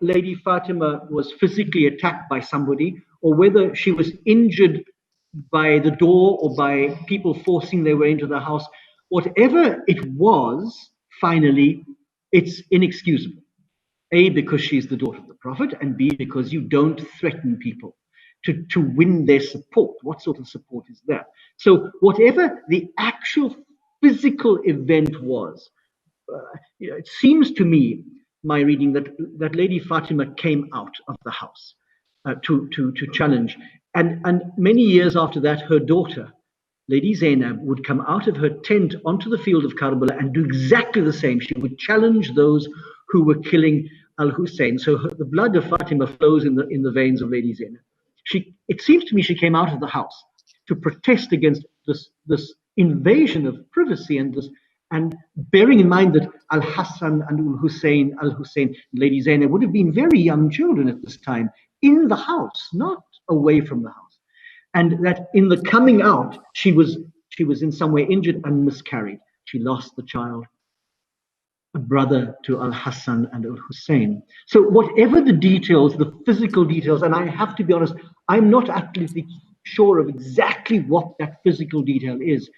Lady Fatima was physically attacked by somebody, or whether she was injured by the door or by people forcing their way into the house, whatever it was, finally, it's inexcusable. A, because she's the daughter of the Prophet, and B, because you don't threaten people to win their support. What sort of support is that? So whatever the actual physical event was, it seems to me, my reading, that Lady Fatima came out of the house to challenge. And many years after that, her daughter, Lady Zainab, would come out of her tent onto the field of Karbala and do exactly the same. She would challenge those who were killing Al-Hussein. So the blood of Fatima flows in the veins of Lady Zainab. It seems to me she came out of the house to protest against this invasion of privacy and bearing in mind that Al-Hassan and Al-Hussein, Lady Zainab would have been very young children at this time in the house, not away from the house. And that in the coming out, she was in some way injured and miscarried. She lost the child, a brother to Al-Hassan and Al-Hussein. So whatever the details, the physical details, and I have to be honest, I'm not absolutely sure of exactly what that physical detail is.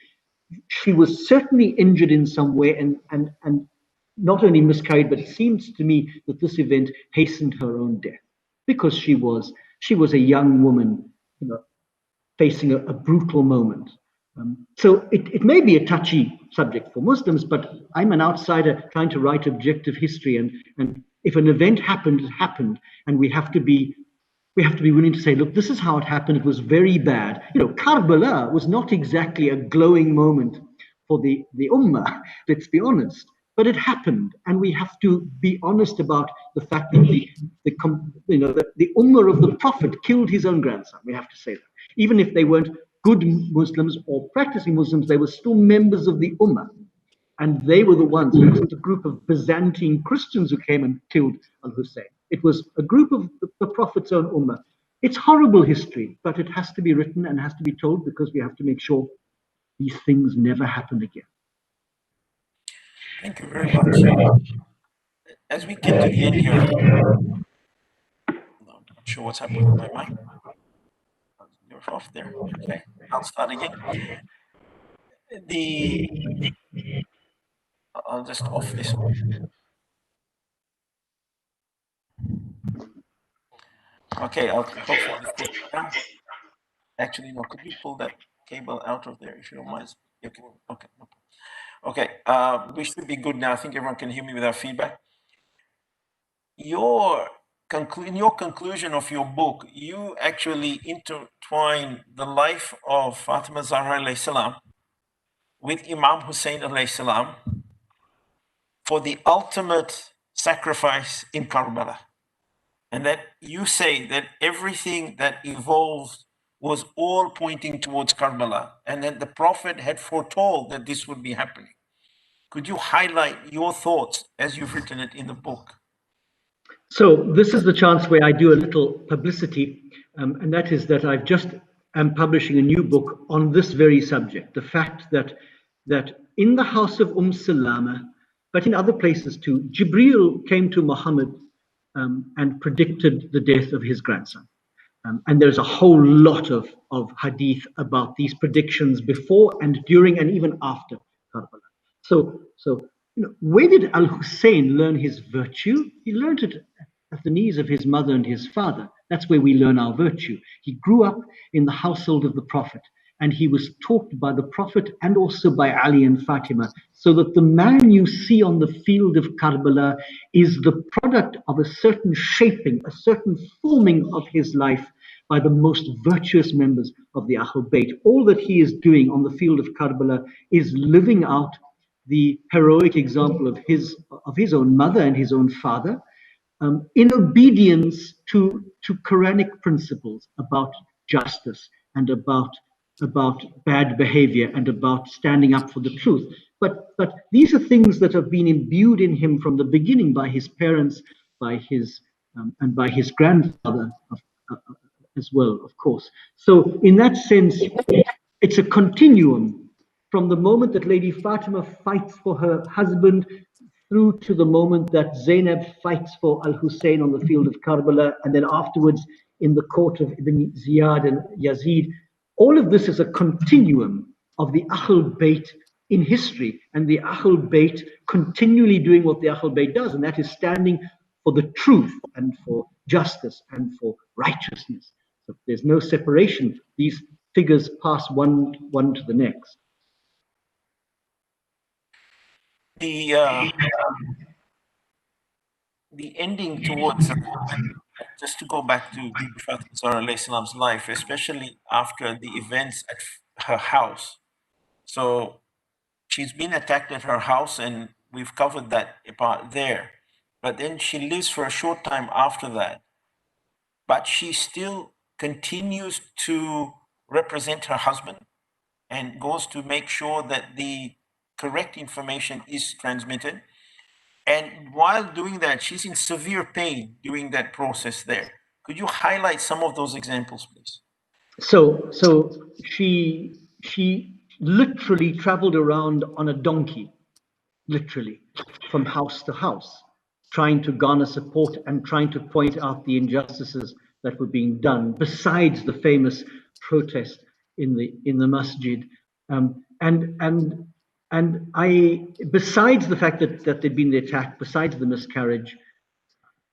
She was certainly injured in some way and not only miscarried, but it seems to me that this event hastened her own death because she was She was a young woman, facing a brutal moment. So it may be a touchy subject for Muslims, but I'm an outsider trying to write objective history. And if an event happened, it happened, and we have to be willing to say, look, this is how it happened. It was very bad. Karbala was not exactly a glowing moment for the Ummah, let's be honest. But it happened, and we have to be honest about the fact that the Ummah of the Prophet killed his own grandson. We have to say that. Even if they weren't good Muslims or practicing Muslims, they were still members of the Ummah. And they were the ones. It wasn't a group of Byzantine Christians who came and killed al-Hussein. It was a group of the Prophet's own Ummah. It's horrible history, but it has to be written and has to be told, because we have to make sure these things never happen again. Thank you very much. As we get to the end here, I'm not sure what's happening with my mic. You're off there. Okay, I'll start again. I'll just off this. Okay, hopefully this goes down. Actually, no. Could you pull that cable out of there if you don't mind? Okay. Okay. Okay. We should be good now. I think everyone can hear me without feedback. In your conclusion of your book, you actually intertwine the life of Fatima Zahra alayhi salam with Imam Hussain alayhi salam for the ultimate sacrifice in Karbala. And that you say that everything that evolved was all pointing towards Karbala, and that the Prophet had foretold that this would be happening. Could you highlight your thoughts as you've written it in the book? So this is the chance where I do a little publicity, and that is that I've just am publishing a new book on this very subject, the fact that in the house of Salama, but in other places too, Jibreel came to Muhammad and predicted the death of his grandson. And there's a whole lot of hadith about these predictions before and during and even after Karbala. So where did Al-Hussein learn his virtue? He learned it at the knees of his mother and his father. That's where we learn our virtue. He grew up in the household of the Prophet, and he was taught by the Prophet and also by Ali and Fatima, so that the man you see on the field of Karbala is the product of a certain shaping, a certain forming of his life by the most virtuous members of the Ahl Bayt. All that he is doing on the field of Karbala is living out the heroic example of his own mother and his own father, in obedience to Quranic principles about justice and about bad behavior and about standing up for the truth. But these are things that have been imbued in him from the beginning by his parents, by his and by his grandfather as well, of course. So in that sense, it's a continuum from the moment that Lady Fatima fights for her husband through to the moment that Zainab fights for Al-Hussein on the field of Karbala, and then afterwards in the court of Ibn Ziyad and Yazid. All of this is a continuum of the Ahl Bayt in history, and the Ahl Bayt continually doing what the Ahl Bayt does, and that is standing for the truth and for justice and for righteousness. So there's no separation. These figures pass one to the next. The ending towards, just to go back to Fatima Zahra alayhi salam's life, especially after the events at her house. So she's been attacked at her house, and we've covered that part there. But then she lives for a short time after that. But she still continues to represent her husband and goes to make sure that the correct information is transmitted. And while doing that, she's in severe pain during that process there. Could you highlight some of those examples, please? So she literally traveled around on a donkey, literally, from house to house, trying to garner support and trying to point out the injustices that were being done, besides the famous protest in the masjid. And I, besides the fact that there'd been the attack, besides the miscarriage,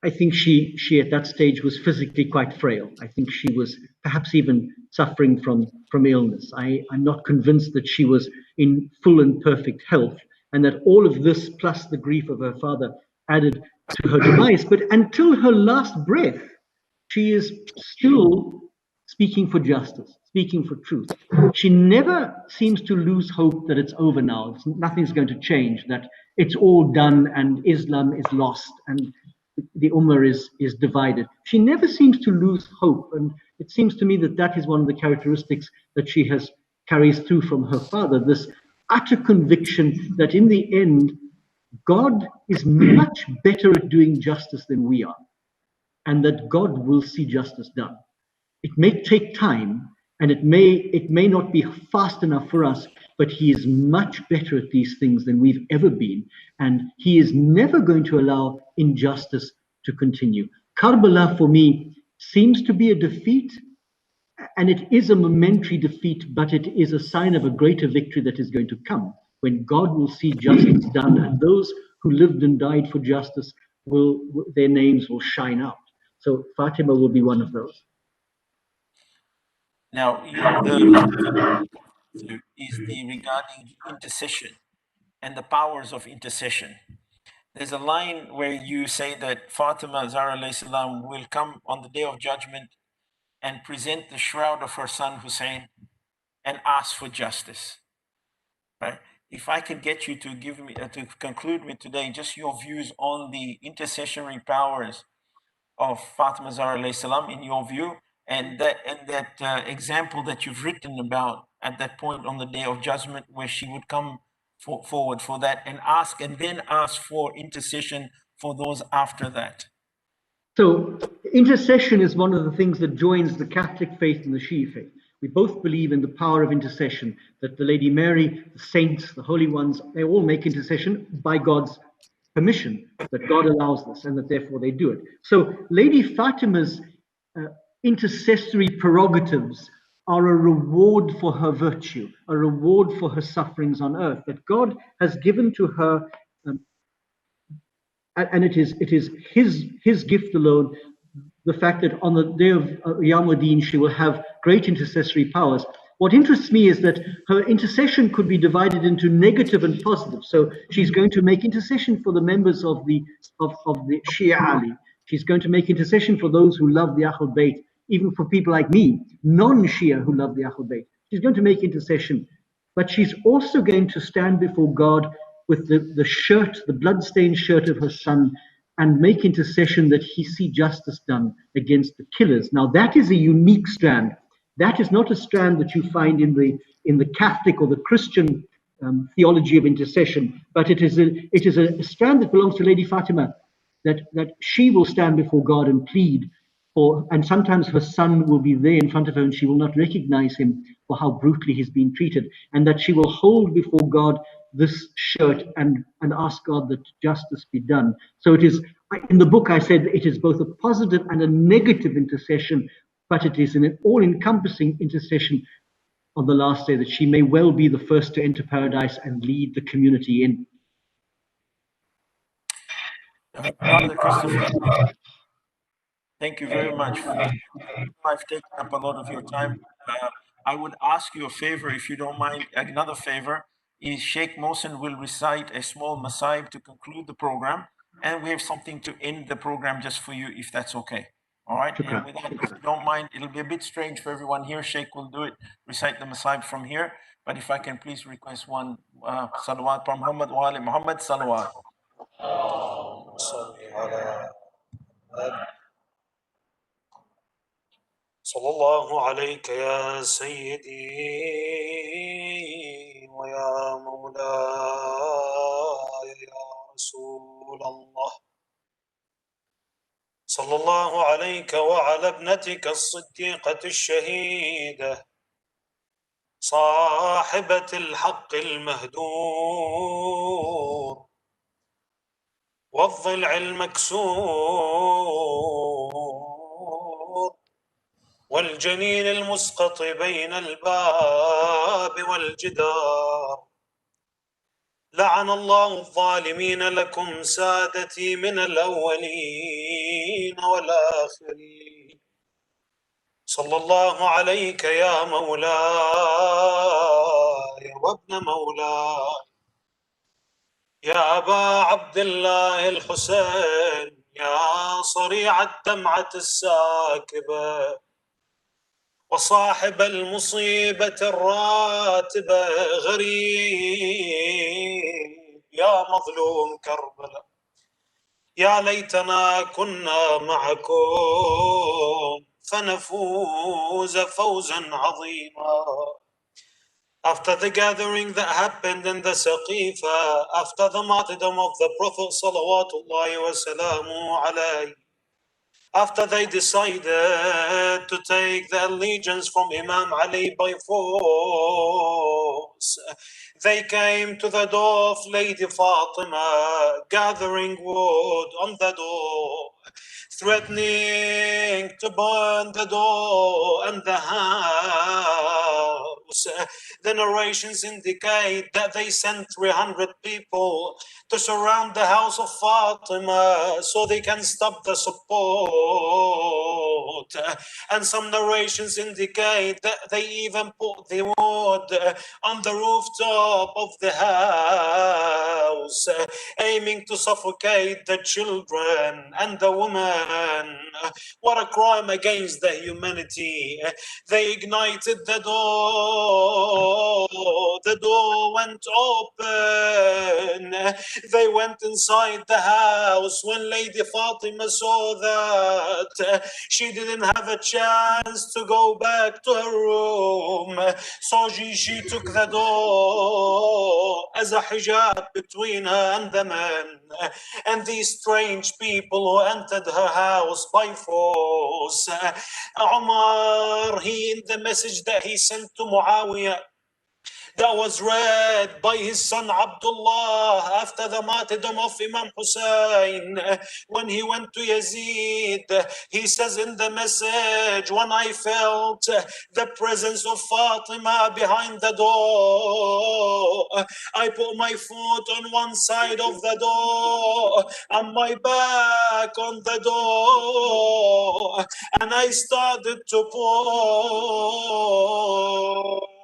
I think she at that stage was physically quite frail. I think she was perhaps even suffering from illness. I'm not convinced that she was in full and perfect health, and that all of this plus the grief of her father added to her demise. But until her last breath, she is still speaking for justice, speaking for truth. She never seems to lose hope that it's over now. Nothing's going to change, that it's all done and Islam is lost and the Ummah is divided. She never seems to lose hope. And it seems to me that that is one of the characteristics that she has carries through from her father, this utter conviction that in the end, God is much better at doing justice than we are, and that God will see justice done. It may take time, and it may not be fast enough for us, but he is much better at these things than we've ever been, and he is never going to allow injustice to continue. Karbala, for me, seems to be a defeat, and it is a momentary defeat, but it is a sign of a greater victory that is going to come, when God will see justice done, and those who lived and died for justice their names will shine out. So Fatima will be one of those. Now, the is the regarding intercession and the powers of intercession. There's a line where you say that Fatima Zahra salam will come on the day of judgment and present the shroud of her son Hussein and ask for justice. Right? If I could get you to give me to conclude with today just your views on the intercessory powers of Fatima Zahra salam in your view, and that example that you've written about at that point on the day of judgment, where she would come forward for that and then ask for intercession for those after that. So intercession is one of the things that joins the Catholic faith and the Shia faith. We both believe in the power of intercession, that the Lady Mary, the saints, the holy ones, they all make intercession by God's permission, that God allows this and that therefore they do it. So Lady Fatima's intercessory prerogatives are a reward for her virtue, a reward for her sufferings on earth, that God has given to her, and it is his gift alone, the fact that on the day of Yamuddin she will have great intercessory powers. What interests me is that her intercession could be divided into negative and positive. So she's going to make intercession for the members of the Shia Ali. She's going to make intercession for those who love the Ahlul Bayt, even for people like me, non-Shia who love the Ahlul Bayt. She's going to make intercession, but she's also going to stand before God with the shirt, the blood-stained shirt of her son, and make intercession that he see justice done against the killers. Now that is a unique strand. That is not a strand that you find in the Catholic or the Christian theology of intercession, but it is a strand that belongs to Lady Fatima, that she will stand before God and plead for, and sometimes her son will be there in front of her and she will not recognize him for how brutally he's been treated, and that she will hold before God this shirt and ask God that justice be done. So it is, in the book I said, it is both a positive and a negative intercession, but it is an all-encompassing intercession on the last day, that she may well be the first to enter paradise and lead the community in. Father Christopher, thank you very much. I've taken up a lot of your time. I would ask you a favor, if you don't mind. Another favor is Sheikh Mohsen will recite a small masayib to conclude the program, and we have something to end the program just for you, if that's okay. All right. And with that, if you don't mind, it'll be a bit strange for everyone here. Sheikh will do it, recite the masayib from here. But if I can please request one salawat from Muhammad wa ali Muhammad salawat. صلى الله عليك يا سيدي ويا مولاي يا رسول الله. صلى الله عليك وعلى ابنتك الصديقة الشهيدة صاحبة الحق المهدور والضلع المكسور والجنين المسقط بين الباب والجدار. لعن الله الظالمين لكم سادتي من الأولين الأولين والآخرين صلى الله عليك يا مولاي وابن مولاي يا أبا عبد الله الحسين يا صريع الدمعة الساكبة وصاحب المصيبة الراتبة غريب يا مظلوم كربلاء يا ليتنا كنا معكم فنفوز فوزا عظيما. After the gathering that happened in the Saqifa, after the martyrdom of the Prophet salawatullahi wa salamu alayhi, after they decided to take the allegiance from Imam Ali by force, they came to the door of Lady Fatima, gathering wood on the door, threatening to burn the door and the house. The narrations indicate that they sent 300 people to surround the house of Fatima so they can stop the support. And some narrations indicate that they even put the wood on the rooftop of the house, aiming to suffocate the children and the women. What a crime against the humanity. They ignited the door. The door went open. They went inside the house. When Lady Fatima saw that, she didn't have a chance to go back to her room. So she took the door as a hijab between her and the men. And these strange people who entered her house by force. Umar, in the message that he sent to Muawiyah, that was read by his son Abdullah after the martyrdom of Imam Hussain. When he went to Yazid, he says in the message, when I felt the presence of Fatima behind the door, I put my foot on one side of the door and my back on the door, and I started to push.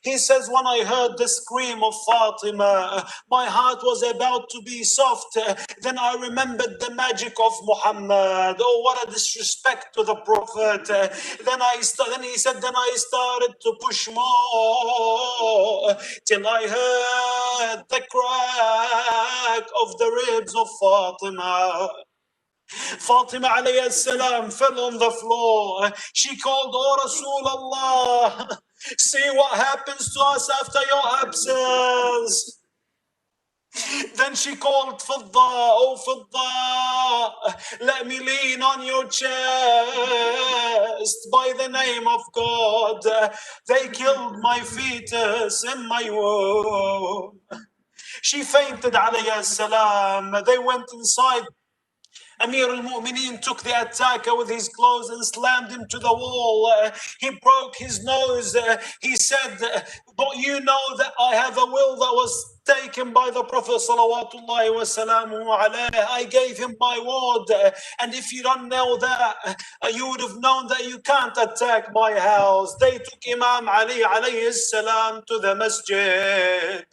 He says, when I heard the scream of Fatima, my heart was about to be soft. Then I remembered the magic of Muhammad. Oh, what a disrespect to the Prophet. Then he said, then I started to push more till I heard the crack of the ribs of Fatima. Fatima alayhi salam fell on the floor. She called, "Oh Rasulullah, see what happens to us after your absence." Then she called, "Fidda, oh Fidda, let me lean on your chest. By the name of God, they killed my fetus in my womb." She fainted alayhi salam. They went inside. Amir al-Mu'mineen took the attacker with his clothes and slammed him to the wall. He broke his nose. He said, "But you know that I have a will that was taken by the Prophet salawatullahi wa salamu alayhi. I gave him my word, and if you don't know that, you would have known that you can't attack my house." They took Imam Ali alayhi salam to the masjid.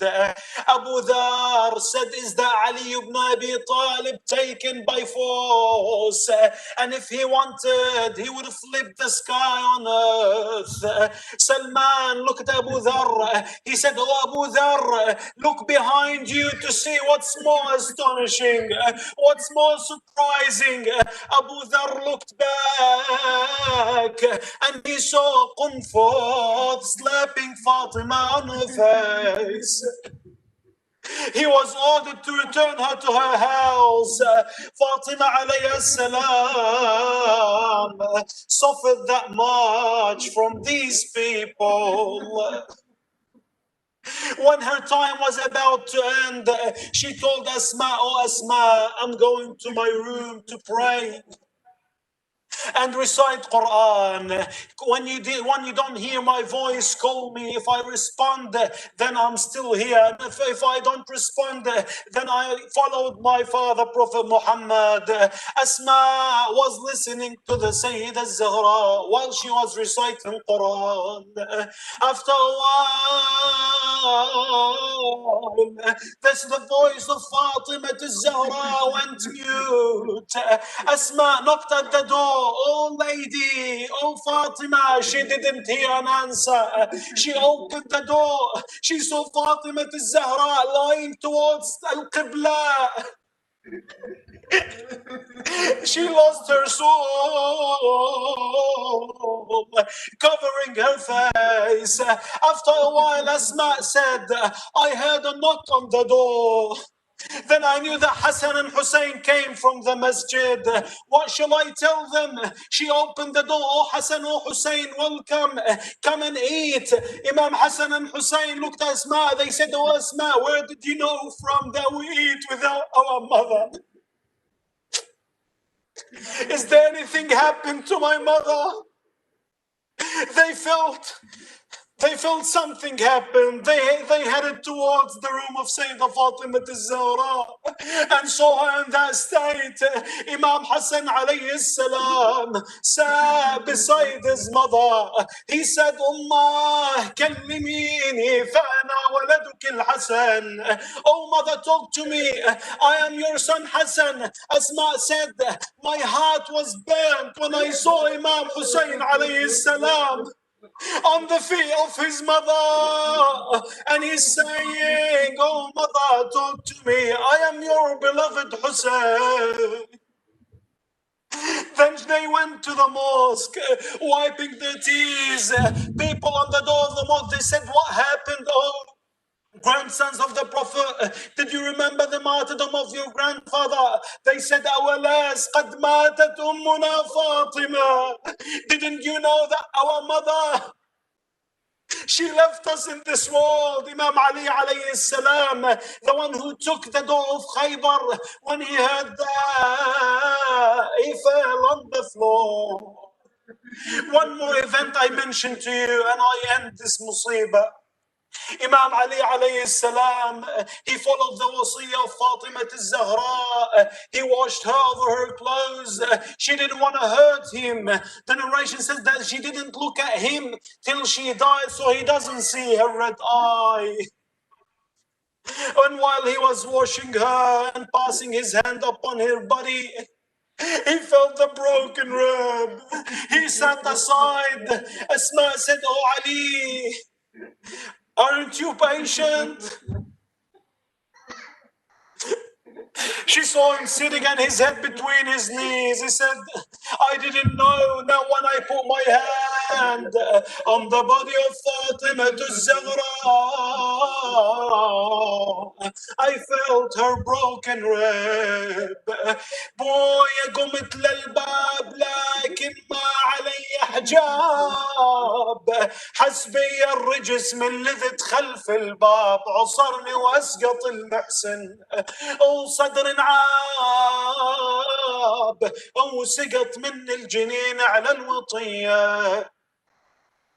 Abu Dhar said, "Is that Ali ibn Abi Talib taken by force? And if he wanted, he would have flipped the sky on earth." Salman looked at Abu Dhar. He said, "Oh Abu Dhar, look behind you to see what's more astonishing, what's more surprising." Abu Dhar looked back and he saw Qunfud slapping Fatima on her face. He was ordered to return her to her house. Fatima alayhi salam suffered that much from these people. When her time was about to end, she told Asma, "Oh Asma, I'm going to my room to pray." and recite Quran. When you don't hear my voice, call me. If I respond, then I'm still here. And if I don't respond, then I followed my father, Prophet Muhammad. Asma was listening to the Sayyida Zahra while she was reciting Quran. After a while, that's the voice of Fatima Zahra went mute. Asma knocked at the door. Oh lady, oh Fatima. She didn't hear an answer. She opened the door. She saw Fatima Zahra lying towards Al-Qibla. She lost her soul, covering her face. After a while, Asma said, I heard a knock on the door. Then I knew that Hassan and Hussein came from the masjid. What shall I tell them? She opened the door. Oh, Hassan, oh, Hussein, welcome. Come and eat. Imam Hassan and Hussein looked at Asma. They said, oh, Asma, where did you know from that we eat without our mother? Is there anything happened to my mother? They felt something happen. They headed towards the room of Sayyida Fatima Zahra and saw her in that state. Imam Hussain alayhi salam sat beside his mother. He said, Ummah, kallimini fa'ana waladuk al-Hasan. Oh mother, talk to me. I am your son Hassan. Asma said, my heart was burnt when I saw Imam Hussain alayhi salam on the feet of his mother, and he's saying, oh mother, talk to me. I am your beloved Hussein. Then they went to the mosque, wiping their tears. People on the door of the mosque, they said, what happened? Oh, grandsons of the Prophet, did you remember the martyrdom of your grandfather? They said, Awalas, qad matat ummuna Fatima. Didn't you know that our mother, she left us in this world? Imam Ali alayhi salam, the one who took the door of Khaybar, when he heard that, he fell on the floor. One more event I mentioned to you, and I end this musibah. Imam Ali alayhi salam, he followed the wasiyah of Fatima Zahra. He washed her over her clothes. She didn't want to hurt him. The narration says that she didn't look at him till she died, so he doesn't see her red eye. And while he was washing her and passing his hand upon her body, he felt a broken rib. He sat aside. Asma said, oh Ali, aren't you patient? She saw him sitting and his head between his knees. He said, I didn't know that when I put my hand on the body of Fatima Zahra, I felt her broken rib. Boy, قمت للباب لكن ما علي حجاب. حسبي الرجس من لذت خلف الباب عصرني واسقط المحسن. أو صدر عاب أو سقط من الجنين على الوطية.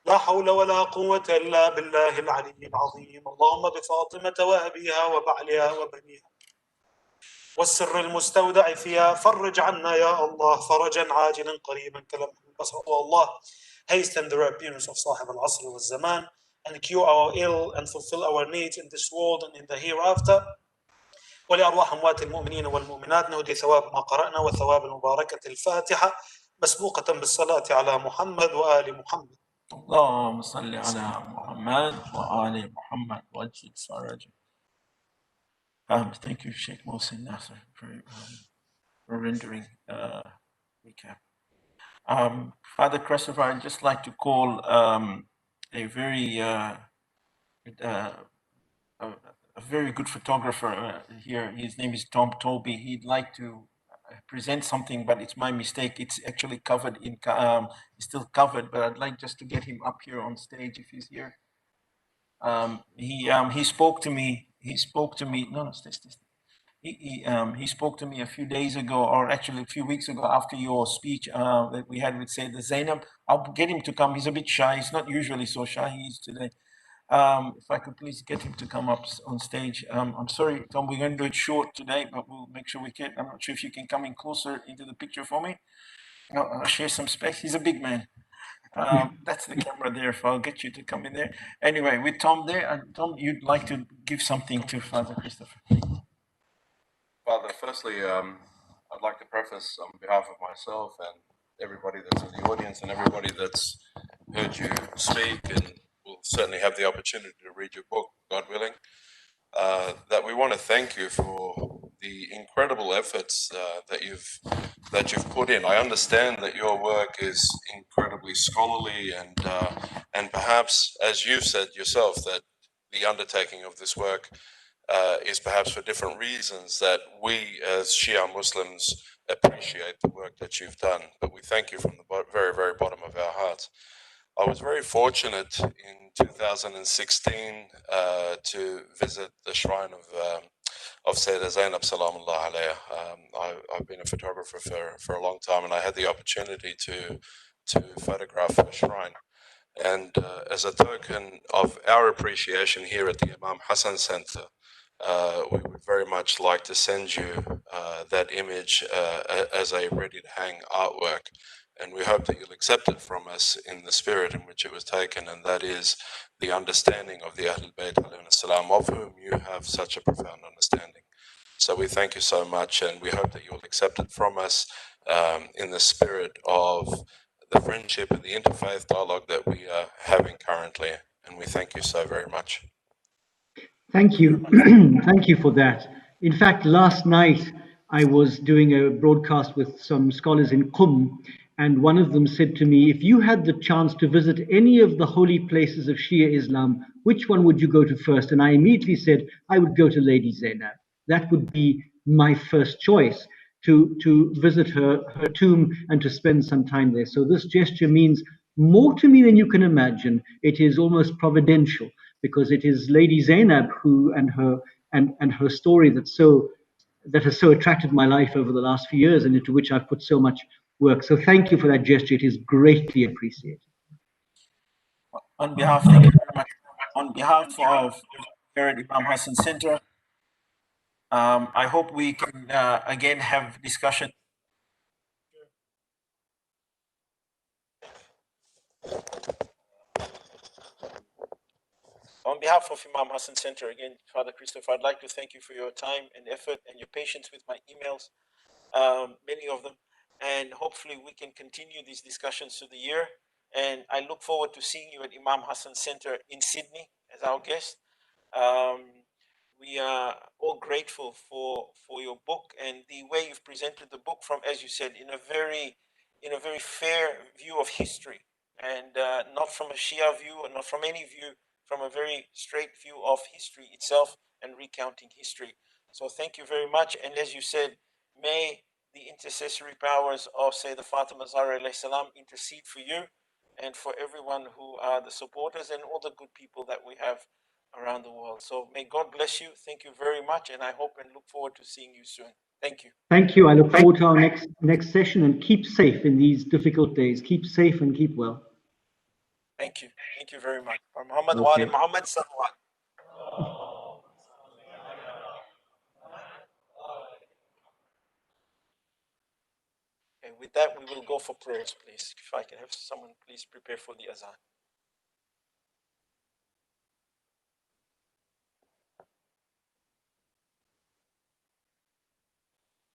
لا حول ولا قوة إلا بالله العلي العظيم. اللهم بفاطمة وأبيها وبعلها وبنيها والسر المستودع فيها فرج عنا يا الله فرجا عاجلا قريبا كلمح البصر. Oh Allah, hasten the reappearance of صاحب العصر والزمان and cure our ill and fulfill our needs in this world and in the hereafter. ولأرواح أموات المؤمنين والمؤمنات نهدي ثواب ما قرأنا وثواب المباركة الفاتحة مسبوقة بالصلاة على محمد وآل محمد. اللهم صل على محمد وآل محمد وجد فرجه. Thank you, Sheikh Mohsen Nasser, for rendering recap. Father Christopher, I'd just like to call a very good photographer here. His name is Tom Toby. He'd like to present something, but it's my mistake. It's actually covered in, it's still covered, but I'd like just to get him up here on stage if he's here. He spoke to me. No, stay. he spoke to me a few days ago, or actually a few weeks ago, after your speech that we had with Sayyida Zainab. I'll get him to come. He's a bit shy. He's not usually so shy. He is today. If I could please get him to come up on stage. I'm sorry, Tom, we're going to do it short today, but we'll make sure we can. I'm not sure if you can come in closer into the picture for me. I'll share some space. He's a big man. That's the camera there, if I'll get you to come in there. Anyway, with Tom there, and Tom, you'd like to give something to Father Christopher. Father, firstly, I'd like to preface on behalf of myself and everybody that's in the audience and everybody that's heard you speak and will certainly have the opportunity to read your book, God willing, that we want to thank you for the incredible efforts that you've put in. I understand that your work is incredibly scholarly and perhaps, as you've said yourself, that the undertaking of this work is perhaps for different reasons that we as Shia Muslims appreciate the work that you've done. But we thank you from the very, very bottom of our hearts. I was very fortunate in 2016 to visit the shrine of Sayyida Zainab Salamullah alayha. I've been a photographer for a long time, and I had the opportunity to photograph the shrine. And as a token of our appreciation here at the Imam Hussain Center, we would very much like to send you that image as a ready-to-hang artwork. And we hope that you'll accept it from us in the spirit in which it was taken, and that is the understanding of the Ahlul Bayt salam, of whom you have such a profound understanding. So we thank you so much, and we hope that you'll accept it from us in the spirit of the friendship and the interfaith dialogue that we are having currently. And we thank you so very much. Thank you. Thank you for that. In fact, last night I was doing a broadcast with some scholars in Qum, and one of them said to me, if you had the chance to visit any of the holy places of Shia Islam, which one would you go to first? And I immediately said, I would go to Lady Zainab. That would be my first choice, to visit her tomb and to spend some time there. So this gesture means more to me than you can imagine. It is almost providential, because it is Lady Zainab who and her story that has so attracted my life over the last few years, and into which I've put so much work. So thank you for that gesture. It is greatly appreciated. On behalf, thank you very much. On behalf of here at Imam Hussain Center, I hope we can again have discussion. On behalf of Imam Hussain Center, again, Father Christopher, I'd like to thank you for your time and effort and your patience with my emails, many of them. And hopefully we can continue these discussions through the year. And I look forward to seeing you at Imam Hussain Center in Sydney as our guest. We are all grateful for your book and the way you've presented the book from, as you said, in a very fair view of history, and not from a Shia view and not from any view, from a very straight view of history itself and recounting history. So thank you very much. And as you said, may the intercessory powers of Sayyida Fatima Zahra AS intercede for you and for everyone who are the supporters and all the good people that we have around the world. So may God bless you. Thank you very much. And I hope and look forward to seeing you soon. Thank you. Thank you. I look forward to our next session, and keep safe in these difficult days. Keep safe and keep well. Thank you. Thank you very much. Muhammad Okay. Muhammad Salawat. Okay, with that, we will go for prayers, please. If I can have someone please prepare for the azan.